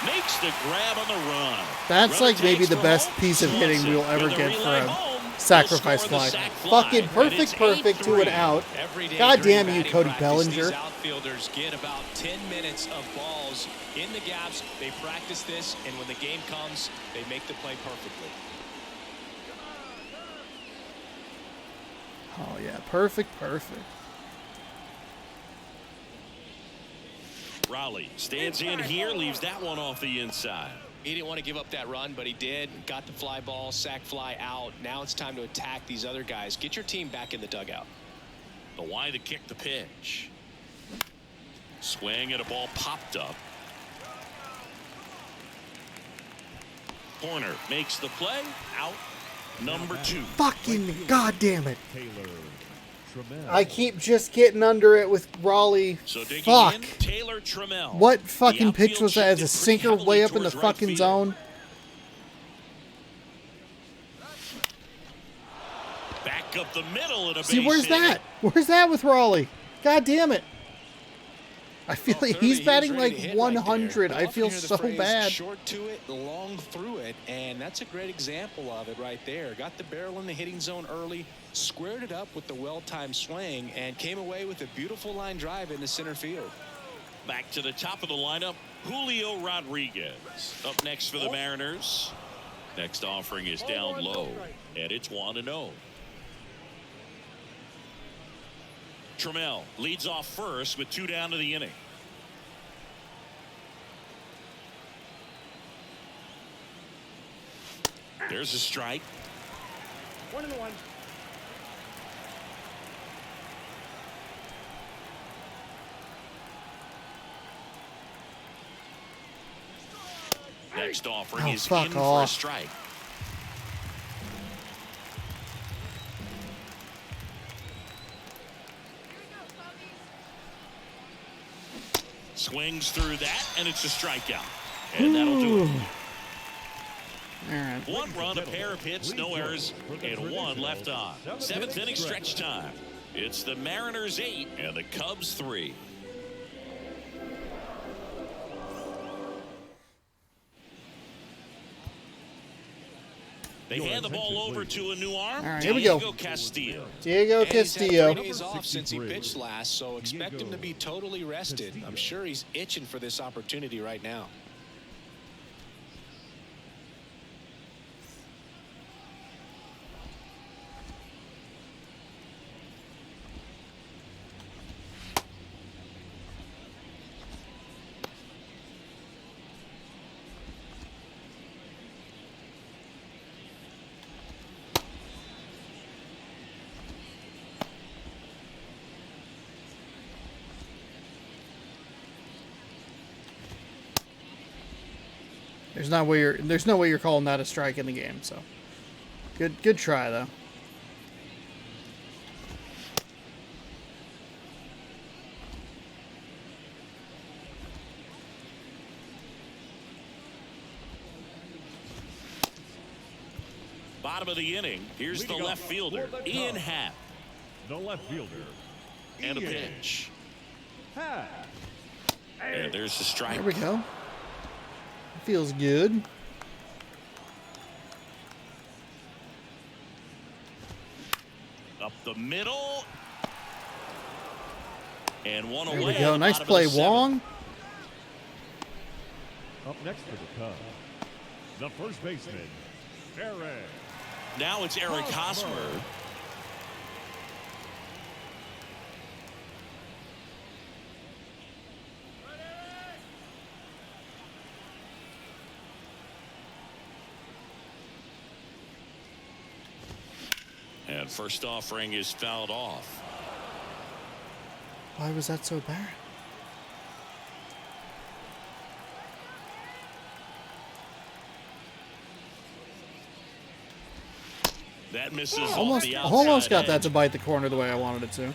Makes the grab on the run.
That's
Runner
like maybe
takes
the
for
best
home.
piece of hitting
Swanson
we'll ever
with a
get for
relay
him.
home.
Sacrifice
He'll score
fly.
the sac fly.
Fucking
And
perfect,
it's
perfect to an
8-3.
out.
Every day
God
during
damn you,
batting
Cody
practice,
Bellinger.
These outfielders get about 10 minutes of balls in the gaps. They practice this, and when the game comes, they make the play perfectly.
Oh yeah, perfect, perfect.
Raleigh stands in here, leaves that one off the inside.
He didn't want to give up that run, but he did. Got the fly ball, sac fly out. Now it's time to attack these other guys. Get your team back in the dugout.
The wide to kick the pitch. Swing and a ball popped up. Corner makes the play. Out. Number 2.
Fucking goddamn it.
Taylor Trammell.
I keep just getting under it with Raleigh.
So digging
Fuck.
in, Taylor Trammell.
What
The
fucking pitch
outfield
was that as a
shifted pretty
sinker
heavily
way up in the
towards right
fucking
field.
zone?
up the middle and a
See,
base
where's
hit.
that? Where's that with Raleigh? God damn it. I feel like
Clearly
he's
he was
batting
ready
like
to hit
100.
right there.
I
Often
feel
hear the
so
phrase,
bad.
Short to it, long through it, and that's a great example of it right there. Got the barrel in the hitting zone early, squared it up with the well-timed swing, and came away with a beautiful line drive into center field.
Back to the top of the lineup, Julio Rodriguez. Up next for the Mariners. Next offering is down low, and it's 1-0. Trammell leads off first with 2 down to the inning. There's a strike.
1-1.
Next offering
Oh,
is
fuck
in for a
off.
strike. Swings through that, and it's a strikeout. And that'll do it.
All right.
1 run, a pair of hits, no errors, and 1 left on. 7th inning stretch time. It's the Mariners 8 and the Cubs 3. They hand the ball over to a new arm.
All right, here we go.
Diego Castillo.
Diego
And he's had
Castillo.
3 days off since he pitched last, so expect him to be totally rested. I'm sure he's itching for this opportunity right now.
There's no way you're calling that a strike in the game. So, good try though.
Bottom of the inning. Here's the left fielder, Ian Happ.
The left fielder.
And a
Ian
pitch.
Happ.
And there's the strike.
There we go. Feels good.
Up the middle. And 1
There
away.
we go. Nice
Bottom of
play,
the 7th.
Wong.
Up next for the Cubs. The first baseman, Eric.
Now it's Eric Hosmer. And first offering is fouled off.
Why was that so bad?
That misses off
Almost
the outside
got that
edge.
to bite the corner the way I wanted it to.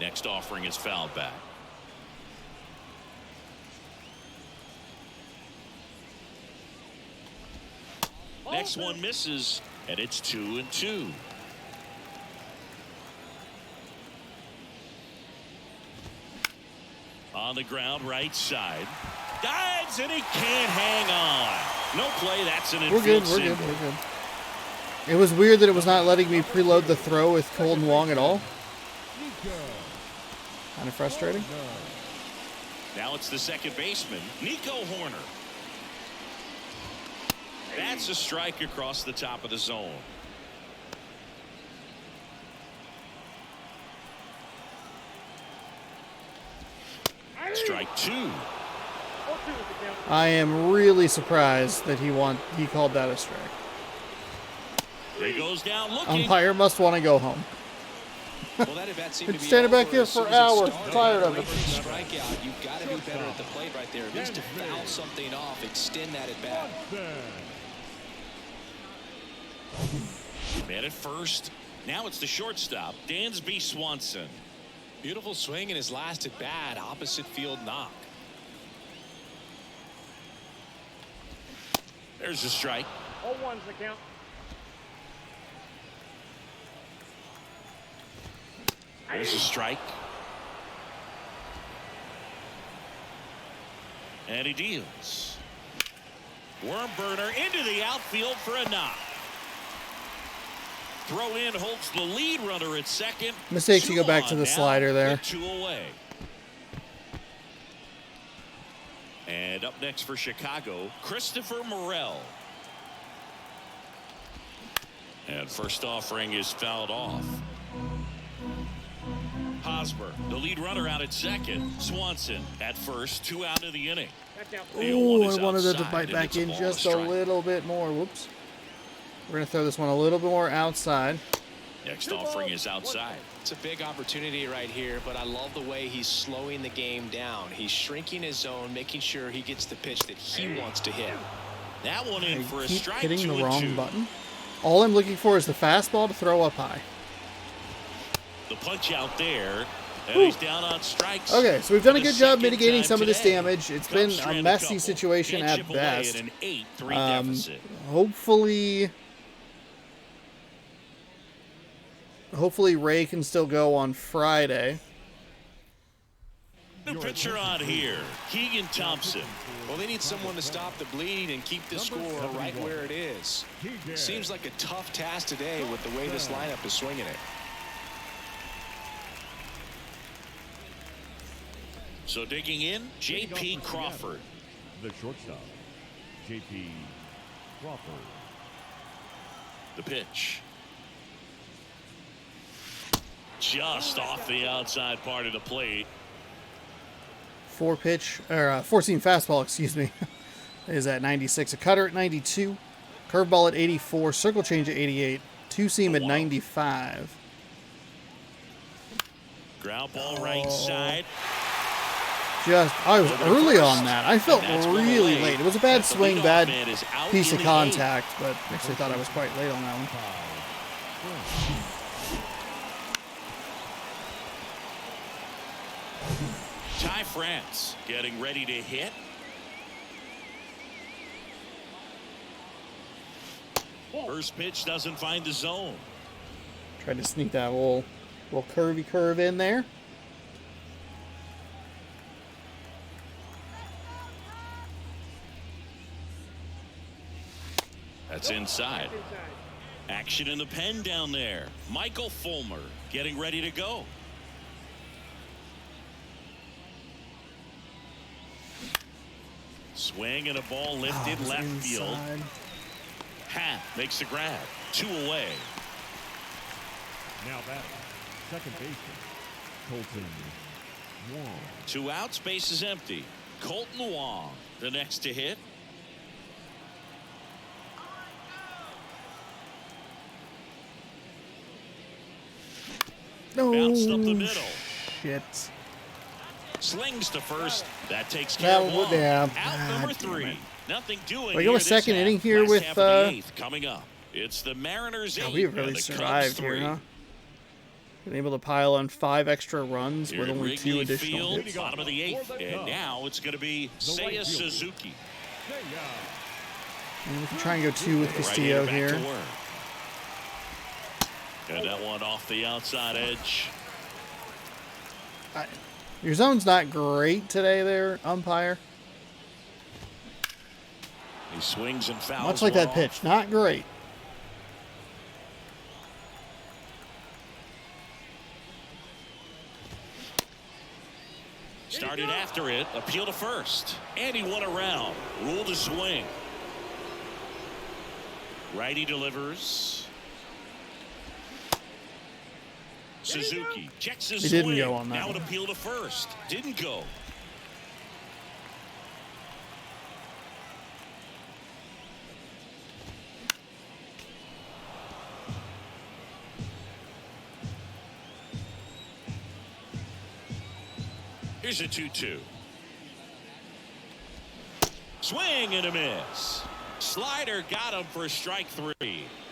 Next offering is fouled back. Next one misses, and it's 2-2. On the ground, right side. Dives, and he can't hang on. No play, that's an
We're good.
infield
We're good.
single.
We're good. It was weird that it was not letting me preload the throw with Colton Wong at all. Kind of frustrating.
Now it's the second baseman, Nico Horner. That's a strike across the top of the zone. Strike 2.
0-2 is the count.
I am really surprised that he called that a strike.
He goes down looking.
Umpire must want to go home.
Well, that at bat seemed to
Been
be
standing back
over
here
as soon
for
as it
hours,
started.
tired of it.
Great strikeout. You've got to do better at the plate right there. At least to foul something off, extend that at bat.
Man at first. Now it's the shortstop, Dansby Swanson.
Beautiful swing in his last at bat. Opposite field knock.
There's a strike.
0-1's the count.
There's a strike. And he deals. Worm burner into the outfield for a knock. Throw in holds the lead runner at second.
Mistakes, you go back to the slider there.
2 away. And up next for Chicago, Christopher Morel. And first offering is fouled off. Hosmer, the lead runner, out at second. Swanson at first, 2 out of the inning.
Oh, I wanted it to bite back in just a little bit more. Whoops. We're going to throw this one a little bit more outside.
Next offering is outside.
It's a big opportunity right here, but I love the way he's slowing the game down. He's shrinking his zone, making sure he gets the pitch that he wants to hit.
That one in for a
Keep
strike.
hitting the
2-2.
wrong button. All I'm looking for is the fastball to throw up high.
The punch out there. And he's down on strikes.
Okay, so we've done a good job
second
mitigating
time
some of this
today.
damage. It's
Cubs
been a
strand
messy
couple.
situation
Can't
at
chip away
best.
at an 8-3 deficit.
Hopefully Ray can still go on Friday.
New pitcher on here, Keegan Thompson.
Well, they need someone to stop the bleed and keep the score right where it is. Seems like a tough task today with the way this lineup is swinging it.
So digging in, J.P. Crawford.
The shortstop, J.P. Crawford.
The pitch. Just off the outside part of the plate.
Four seam fastball, excuse me, is at 96. A cutter at 92. Curveball at 84. Circle change at 88. Two seam at 95.
Ground ball right side.
I was early on that. I felt really late. It was a bad swing, bad piece of contact, but actually thought I was quite late on that one.
Ty France getting ready to hit. First pitch doesn't find the zone.
Tried to sneak that little curvy curve in there.
That's inside. Action in the pen down there. Michael Fulmer getting ready to go. Swing and a ball lifted left field. Hat makes the grab. 2 away.
Now batting, second baseman, Colton Wong.
2 outs, base is empty. Colton Wong, the next to hit. Bounced up the middle.
Shit.
Slings to first. That takes care of one.
Yeah.
Out number 3. Nothing doing.
We go a second inning here
Last
with
half of the 8th coming up. It's the Mariners 8.
We really
and the
survived
Cubs
here,
3.
huh? Been able to pile on 5 extra runs
Here
with
at
only 2
Wrigley
additional
Field,
hits.
bottom of the 8th, and now it's going to be Seiya Suzuki.
And we can try and go 2 with Castillo
Right
here.
back to work. And that one off the outside edge.
Your zone's not great today there, umpire.
He swings and fouls.
Much like
one
that
off.
pitch. Not great.
Started after it, appeal to first. And he won around. Ruled a swing. Righty delivers. Suzuki checks his
He didn't
swing.
go on that
Now an
one.
appeal to first. Didn't go. Here's a 2-2. Swing and a miss. Slider got him for strike 3.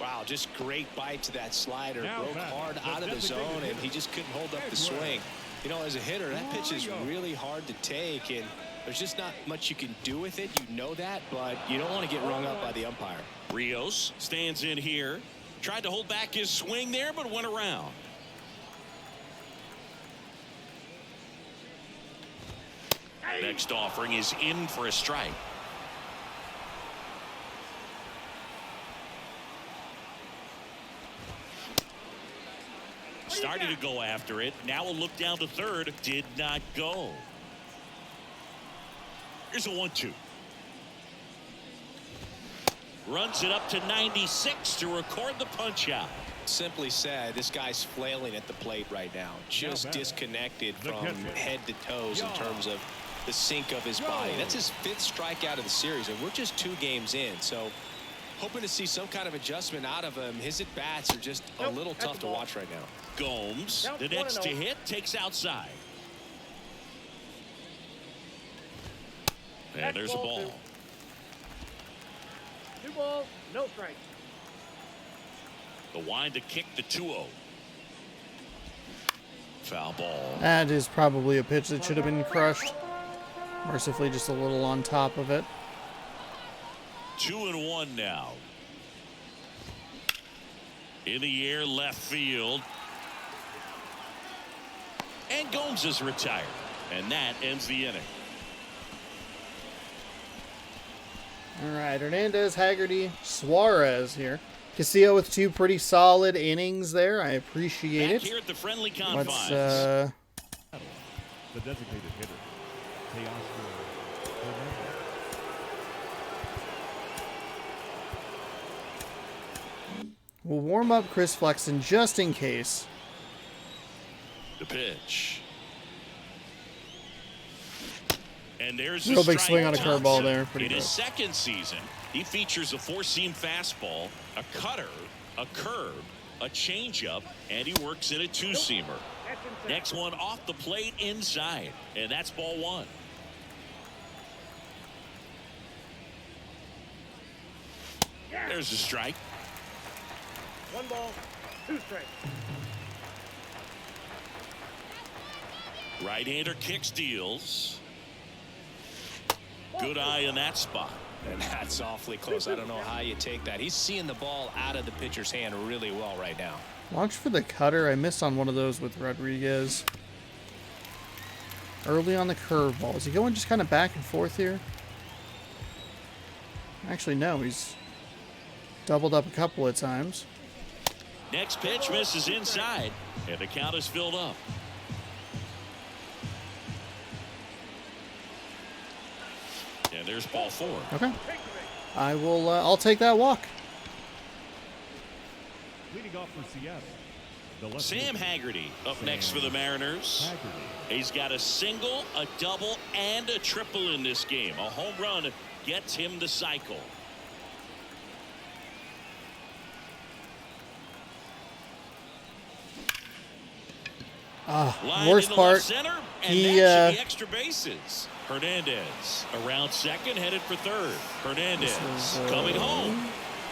Wow, just great bite to that slider.
Now
Broke
back,
hard
the
out of the
designated
zone, and
hitter,
he just couldn't hold up the swing. You know, as a hitter, that pitch is really hard to take, and there's just not much you can do with it. You know that, but you don't want to get rung up by the umpire.
Rios stands in here. Tried to hold back his swing there, but went around. Next offering is in for a strike. Started to go after it. Now a look down to third. Did not go. Here's a 1-2. Runs it up to 96 to record the punch out.
Simply said, this guy's flailing at the plate right now. Just disconnected from head to toes in terms of the sink of his body. That's his 5th strikeout of the series, and we're just 2 games in. So hoping to see some kind of adjustment out of him. His at-bats are just a little tough to watch right now.
Gomes, the next to hit, takes outside. And there's a ball.
2 balls, no strikes.
The wind to kick the 2-0. Foul ball.
That is probably a pitch that should have been crushed. Mercifully just a little on top of it.
2-1 now. In the air, left field. And Gomes is retired. And that ends the inning.
All right, Hernandez, Haggerty, Suarez here. Casillo with 2 pretty solid innings there. I appreciate
Back
it.
here at the friendly confines.
Let's,
The designated hitter, Teoscar Hernandez.
we'll warm up Chris Flexen just in case.
The pitch. And there's
Real
the
big swing on a
strike.
curveball there. Pretty
In
good.
his second season, he features a 4-seam fastball, a cutter, a curve, a changeup, and he works in a 2-seamer. Next one off the plate inside, and that's ball 1. There's a strike.
1 ball, 2 strikes.
Right-hander kick steals. Good eye in that spot.
And that's awfully close. I don't know how you take that. He's seeing the ball out of the pitcher's hand really well right now.
Watch for the cutter. I missed on one of those with Rodriguez. Early on the curveball. Is he going just kind of back and forth here? Actually, no. He's doubled up a couple of times.
Next pitch misses inside, and the count is filled up. And there's ball 4.
Okay. I will, I'll take that walk.
Leading off for Seattle, the left
Sam
fielder,
Haggerty up next for the Mariners.
Haggerty.
He's got a single, a double, and a triple in this game. A home run gets him the cycle. Line
Worst
into
part,
left center, and
he,
that should be extra bases. Hernandez around second, headed for third. Hernandez coming home.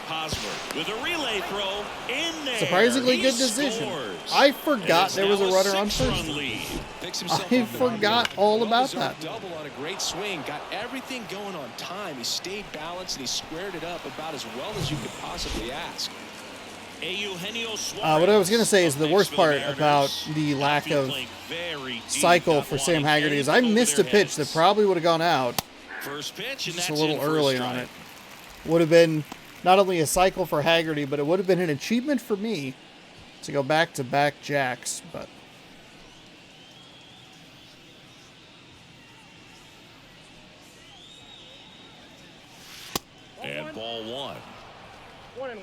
Hosmer with a relay throw in there.
surprisingly
He
good decision.
scores.
I forgot there was a
Now
runner on
6-run
first.
lead.
Picks himself
I
up the
forgot
ball.
all about
Well-deserved
that.
Double on a great swing. Got everything going on time. He stayed balanced and he squared it up about as well as you could possibly ask.
Eugenio Suarez
What I was going to say is the
up
worst
next for the
part
Mariners.
about the lack
Outfield
of
playing very deep,
cycle
not
for Sam
wanting
Haggerty is I
anything over
missed a
their
pitch that
heads.
probably would have gone out.
First pitch, and
Just
that's
a little
in for
early
strike.
on it. Would have been not only a cycle for Haggerty, but it would have been an achievement for me to go back-to-back jacks. But
And ball 1.
1-1.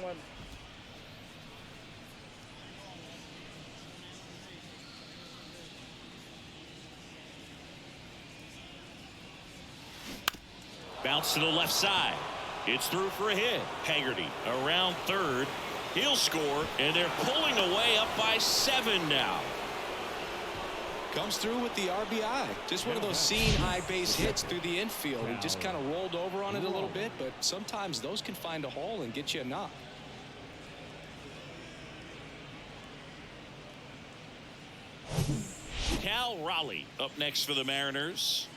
Bounce to the left side. It's through for a hit. Haggerty around third. He'll score, and they're pulling away up by 7 now.
Comes through with the RBI. Just one of those seeing high base hits through the infield. He just kind of rolled over on it a little bit, but sometimes those can find a hole and get you a knock.
Cal Raleigh up next for the Mariners.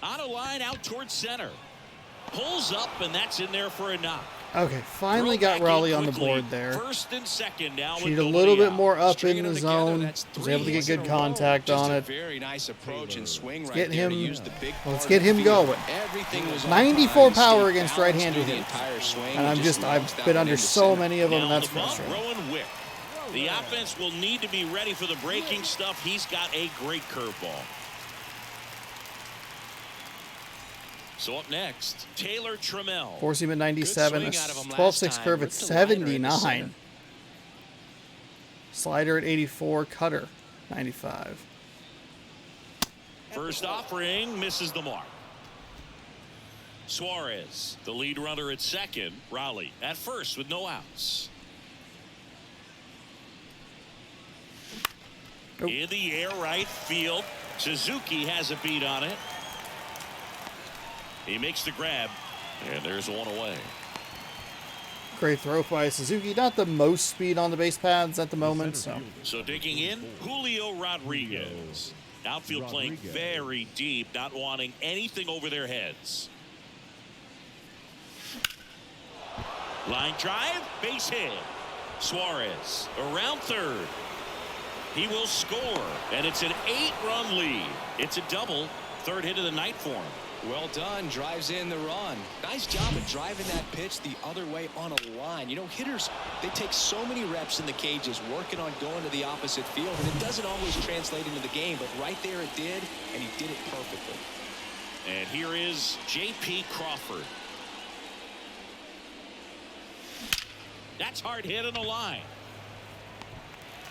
On a line out towards center. Pulls up, and that's in there for a knock.
Okay, finally got Raleigh on the board there.
First and second now.
She needed a little bit more up in the zone. Was able to get good contact on it.
Very nice approach and swing right
Get
there
him.
to use the big
Let's
part
get
of the
him
field.
going.
Everything was on
94
time.
power
Stayed
against
balanced
right-handed
through the
hitters.
entire swing
And
just
I've been under
into
so
center.
many of them, and
Now
that's
the bunt,
frustrating.
Rowan Wick. The offense will need to be ready for the breaking stuff. He's got a great curveball. So up next, Taylor Trammell.
Four seam at 97, a
swing out of him
12-6
last
curve
time.
at
Ripped a liner in the
79.
center.
Slider at 84, cutter 95.
First offering misses the mark. Suarez, the lead runner at second. Raleigh at first with no outs.
Oh.
In the air right field. Suzuki has a beat on it. He makes the grab, and there's one away.
Great throw by Suzuki. Not the most speed on the base paths at the moment, so.
So digging in, Julio Rodriguez. Outfield playing very deep, not wanting anything over their heads. Line drive, base hit. Suarez around third. He will score, and it's an 8-run lead. It's a double, third hit of the night for him.
Well done, drives in the run. Nice job of driving that pitch the other way on a line. You know, hitters, they take so many reps in the cages working on going to the opposite field, and it doesn't always translate into the game, but right there it did, and he did it perfectly.
And here is J.P. Crawford. That's hard hit on the line.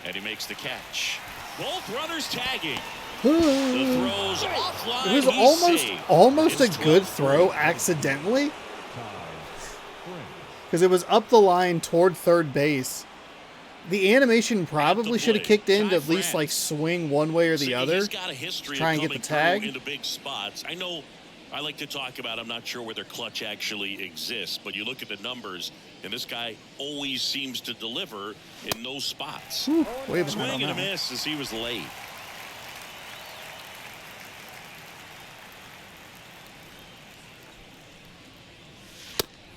And he makes the catch. Both runners tagging. The throw's offline.
It was
He's
almost
saved.
a
It's
good
12-3.
throw accidentally. Because it was up the line toward third base. The animation probably should have kicked in to at least like swing one way or the
See,
other.
he's got a history
Try
of
and get the
coming through
tag.
into big spots. I know I like to talk about, I'm not sure whether clutch actually exists, but you look at the numbers, and this guy always seems to deliver in those spots.
Way behind on
Swing and a
that one.
miss as he was late.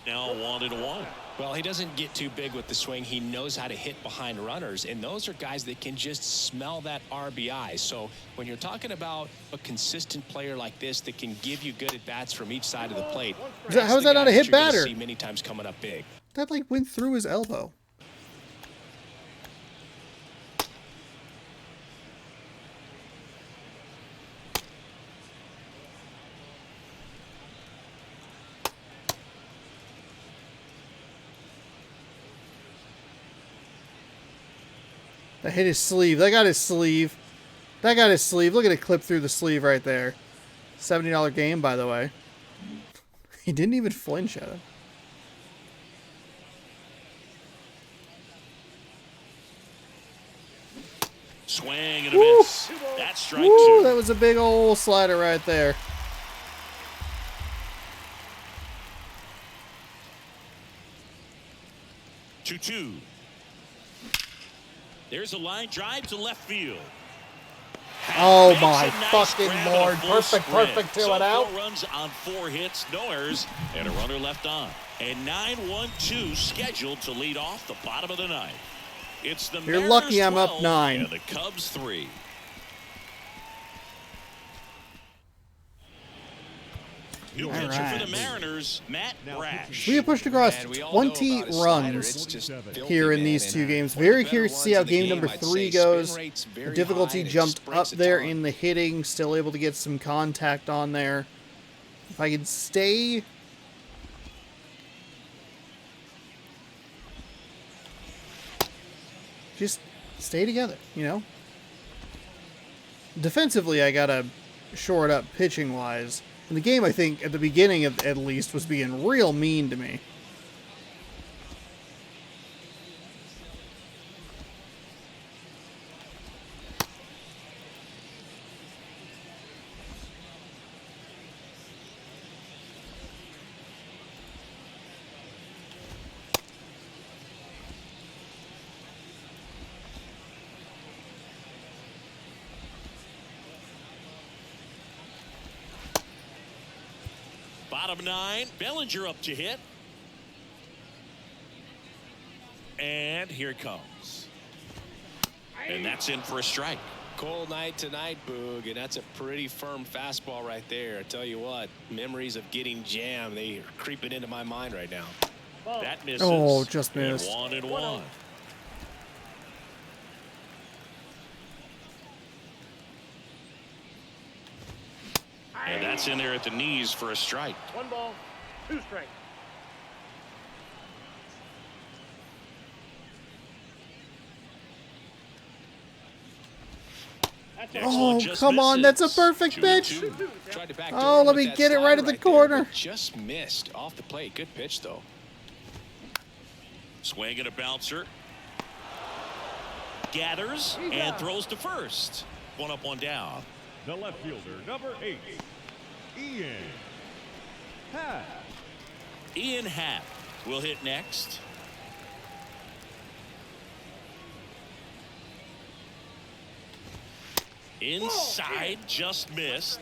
Now 1-1.
Well, he doesn't get too big with the swing. He knows how to hit behind runners, and those are guys that can just smell that RBI. So when you're talking about a consistent player like this that can give you good at-bats from each side of the plate,
How is that not a hit batter?
See many times coming up big.
That like went through his elbow. That hit his sleeve. That got his sleeve. That got his sleeve. Look at it clip through the sleeve right there. $70 game, by the way. He didn't even flinch at it.
Swing and a miss. That's strike
Woo,
two.
that was a big old slider right there.
2-2. There's a line drive to left field.
Oh
Makes
my
a nice
fucking
grab and a
Lord.
full
Perfect,
sprint.
perfect,
So
2 and out.
4 runs on 4 hits, no errors, and a runner left on. A 9-1-2 scheduled to lead off the bottom of the ninth. It's the
You're
Mariners
lucky I'm up
12
9.
and the Cubs 3. New pitcher for
right.
the Mariners, Matt Brash.
We have pushed across
Man, we all know
20
about his slider.
runs
It's just filthy,
here in
man,
these
and,
two games.
one of the
Very
better
curious to see how
ones in the
game number
I'd
3
say.
goes.
Spin rate's
The
very
difficulty
high, and it
jumped up
spreads a
there
ton.
in the hitting. Still able to get some contact on there. If I could stay... Just stay together, you know? Defensively, I gotta shore it up pitching-wise. And the game, I think, at the beginning at least, was being real mean to me.
Bottom 9, Bellinger up to hit. And here it comes. And that's in for a strike.
Cold night tonight, Boog, and that's a pretty firm fastball right there. I tell you what, memories of getting jammed, they are creeping into my mind right now.
That misses.
Oh, just missed.
And 1-1. And that's in there at the knees for a strike.
1 ball, 2 strikes.
Oh, come on. That's a perfect pitch.
2-2.
Tried to back
Oh,
door
let
with
me
that
get it
slider
right at the
there,
corner.
but just missed off the plate. Good pitch, though.
Swing and a bouncer. Gathers and throws to first. 1 up, 1 down.
The left fielder, number 8, Ian Happ.
Ian Happ will hit next. Inside, just missed.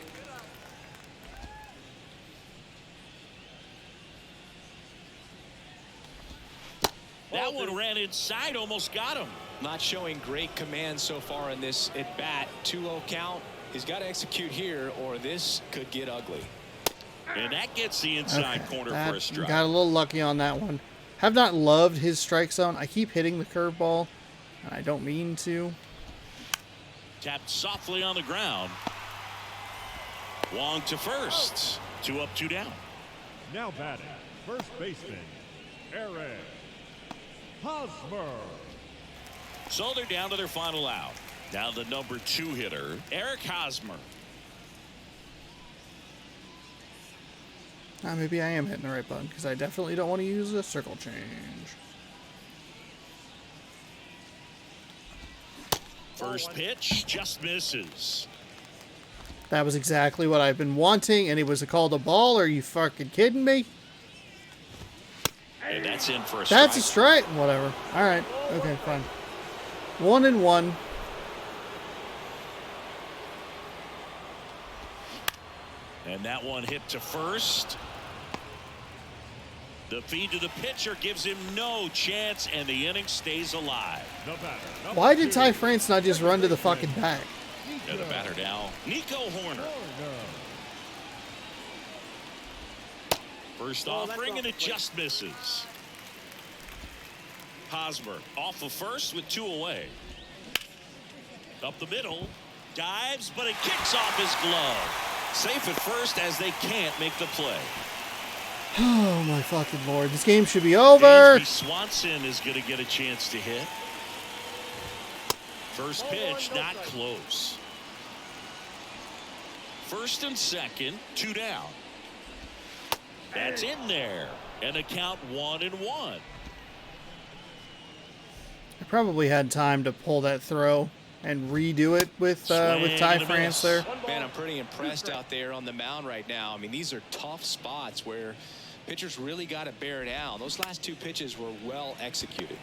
That one ran inside, almost got him.
Not showing great command so far in this at bat. 2-0 count. He's got to execute here, or this could get ugly.
And that gets the inside corner for a strike.
Got a little lucky on that one. Have not loved his strike zone. I keep hitting the curveball, and I don't mean to.
Tapped softly on the ground. Wong to first. 2 up, 2 down.
Now batting, first baseman, Eric Hosmer.
So they're down to their final out. Down the number 2 hitter, Eric Hosmer.
Maybe I am hitting the right button, because I definitely don't want to use a circle change.
First pitch just misses.
That was exactly what I've been wanting, and it was called a ball. Are you fucking kidding me?
And that's in for a strike.
That's a strike. Whatever. All right. Okay, fine. 1-1.
And that one hit to first. The feed to the pitcher gives him no chance, and the inning stays alive.
The batter, number
Why did
2,
Ty France not just run to the fucking back?
And the batter now, Nico Horner. First offering, and it just misses. Hosmer off of first with 2 away. Up the middle, dives, but it kicks off his glove. Safe at first as they can't make the play.
Oh my fucking lord! This game should be over.
Dansby Swanson is going to get a chance to hit. First pitch, not close. First and second, 2 down. That's in there, and a count 1-1.
I probably had time to pull that throw and redo it with Ty
and a
France
miss.
there.
Man, I'm pretty impressed out there on the mound right now. I mean, these are tough spots where pitchers really got to bear down. Those last 2 pitches were well executed.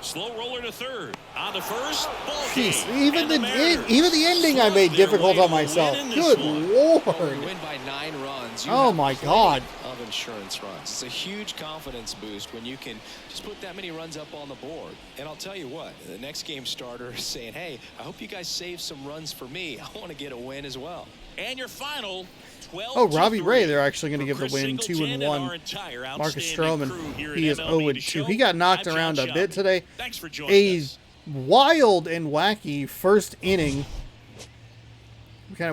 Slow roller to third. On to first. Ball
Jeez,
game.
even
And
the
Mariners
even the ending I made
slug their
difficult
way
on
to
myself.
win in this
Good
one.
We
lord!
win by 9 runs. You
Oh
have
my
plenty
God.
of insurance runs. It's a huge confidence boost when you can just put that many runs up on the board. And I'll tell you what, the next game starter is saying, hey, I hope you guys save some runs for me. I want to get a win as well.
And your final 12.
Oh, Robbie Ray, they're actually going to give the win 2-1.
Marcus
Marcus Stroman, he is 0-2.
Show.
He got knocked
I'm
around
John
a bit
Shelby.
today.
Thanks for joining
A
us.
wild and wacky first inning.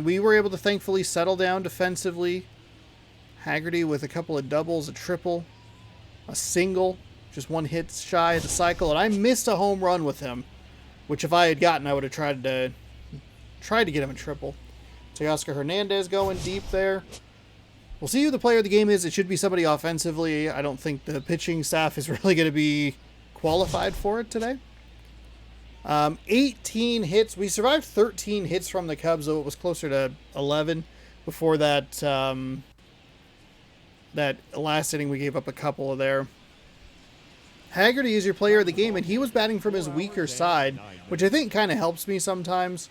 We were able to thankfully settle down defensively. Haggerty with a couple of doubles, a triple, a single, just 1 hit shy of the cycle, and I missed a home run with him, which if I had gotten, I would have tried to get him a triple. Teoscar Hernandez going deep there. We'll see who the player of the game is. It should be somebody offensively. I don't think the pitching staff is really going to be qualified for it today. 18 hits. We survived 13 hits from the Cubs, though it was closer to 11 before that that last inning we gave up a couple of there. Haggerty is your player of the game, and he was batting from his weaker side, which I think kind of helps me sometimes.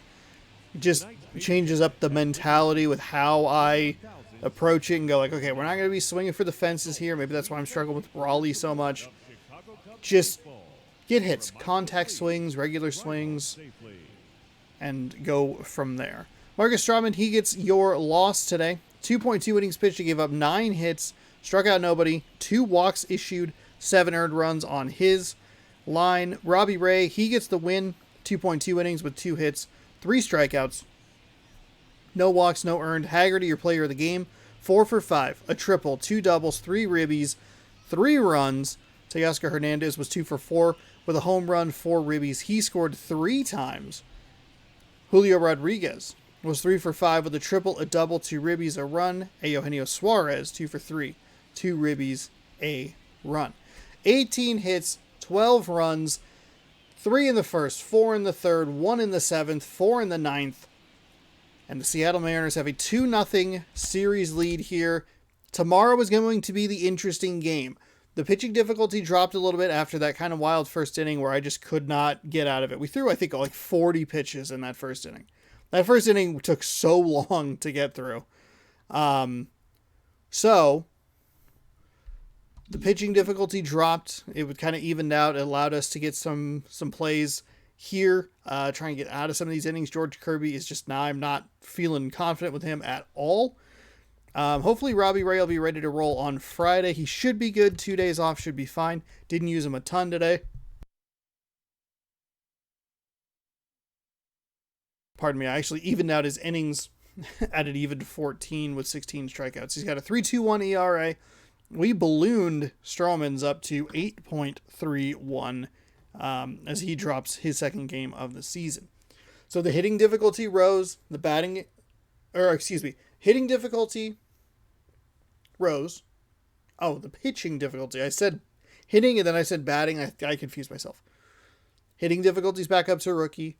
It just changes up the mentality with how I approach it and go like, okay, we're not going to be swinging for the fences here. Maybe that's why I'm struggling with Raleigh so much. Just get hits, contact swings, regular swings, and go from there. Marcus Stroman, he gets your loss today. 2.2 innings pitched. He gave up 9 hits, struck out nobody, 2 walks issued, 7 earned runs on his line. Robbie Ray, he gets the win. 2.2 innings with 2 hits, 3 strikeouts, no walks, no earned. Haggerty, your player of the game, 4 for 5, a triple, 2 doubles, 3 ribbies, 3 runs. Teoscar Hernandez was 2 for 4 with a home run, 4 ribbies. He scored 3 times. Julio Rodriguez was 3 for 5 with a triple, a double, 2 ribbies, a run. Eugenio Suarez, 2 for 3, 2 ribbies, a run. 18 hits, 12 runs, 3 in the first, 4 in the third, 1 in the seventh, 4 in the ninth. And the Seattle Mariners have a 2-0 series lead here. Tomorrow is going to be the interesting game. The pitching difficulty dropped a little bit after that kind of wild first inning where I just could not get out of it. We threw, I think, like 40 pitches in that first inning. That first inning took so long to get through. So the pitching difficulty dropped. It would kind of evened out. It allowed us to get some plays here, trying to get out of some of these innings. George Kirby is just now, I'm not feeling confident with him at all. Hopefully Robbie Ray will be ready to roll on Friday. He should be good. 2 days off should be fine. Didn't use him a ton today. Pardon me, I actually evened out his innings at an even 14 with 16 strikeouts. He's got a 3.21 ERA. We ballooned Stroman's up to 8.31 as he drops his second game of the season. So the hitting difficulty rose. Hitting difficulty rose. Oh, the pitching difficulty. I said hitting and then I said batting. I confused myself. Hitting difficulty's back up to rookie.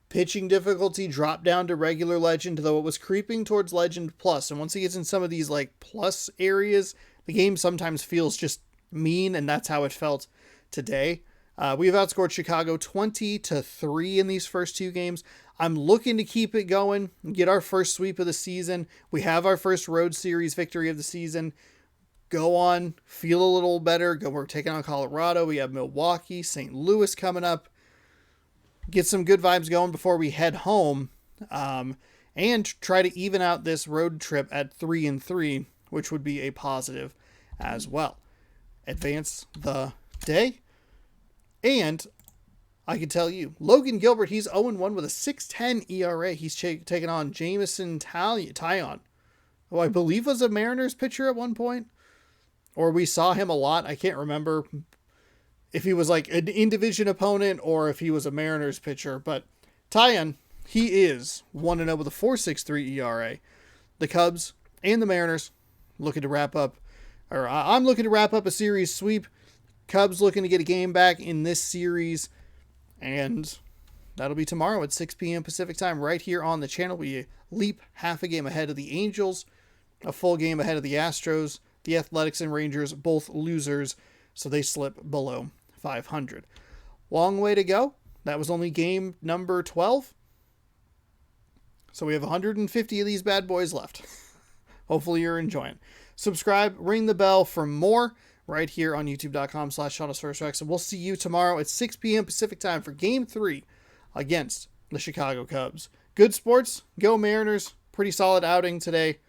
Pitching difficulty dropped down to regular legend, though it was creeping towards legend plus. And once he gets in some of these like plus areas, the game sometimes feels just mean, and that's how it felt today. We have outscored Chicago 20-3 in these first 2 games. I'm looking to keep it going, get our first sweep of the season. We have our first road series victory of the season. Go on, feel a little better. We're taking on Colorado. We have Milwaukee, St. Louis coming up. Get some good vibes going before we head home, and try to even out this road trip at 3-3, which would be a positive as well. Advance the day. And I can tell you, Logan Gilbert, he's 0-1 with a 6.10 ERA. He's taken on Jameson Taillon, who I believe was a Mariners pitcher at one point, or we saw him a lot. I can't remember if he was like an in-division opponent or if he was a Mariners pitcher, but Taillon, he is 1-0 with a 4.63 ERA. The Cubs and the Mariners looking to wrap up, or I'm looking to wrap up a series sweep. Cubs looking to get a game back in this series, and that'll be tomorrow at 6 p.m. Pacific time right here on the channel. We leap half a game ahead of the Angels, a full game ahead of the Astros. The Athletics and Rangers, both losers, so they slip below 500. Long way to go. That was only game number 12. So we have 150 of these bad boys left. Hopefully you're enjoying. Subscribe, ring the bell for more right here on youtube.com/ShotUsFirstStrikes. And we'll see you tomorrow at 6 p.m. Pacific time for game 3 against the Chicago Cubs. Good sports. Go Mariners. Pretty solid outing today.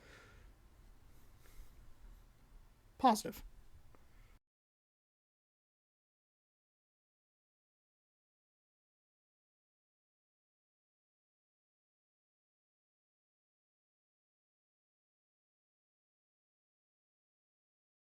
Positive.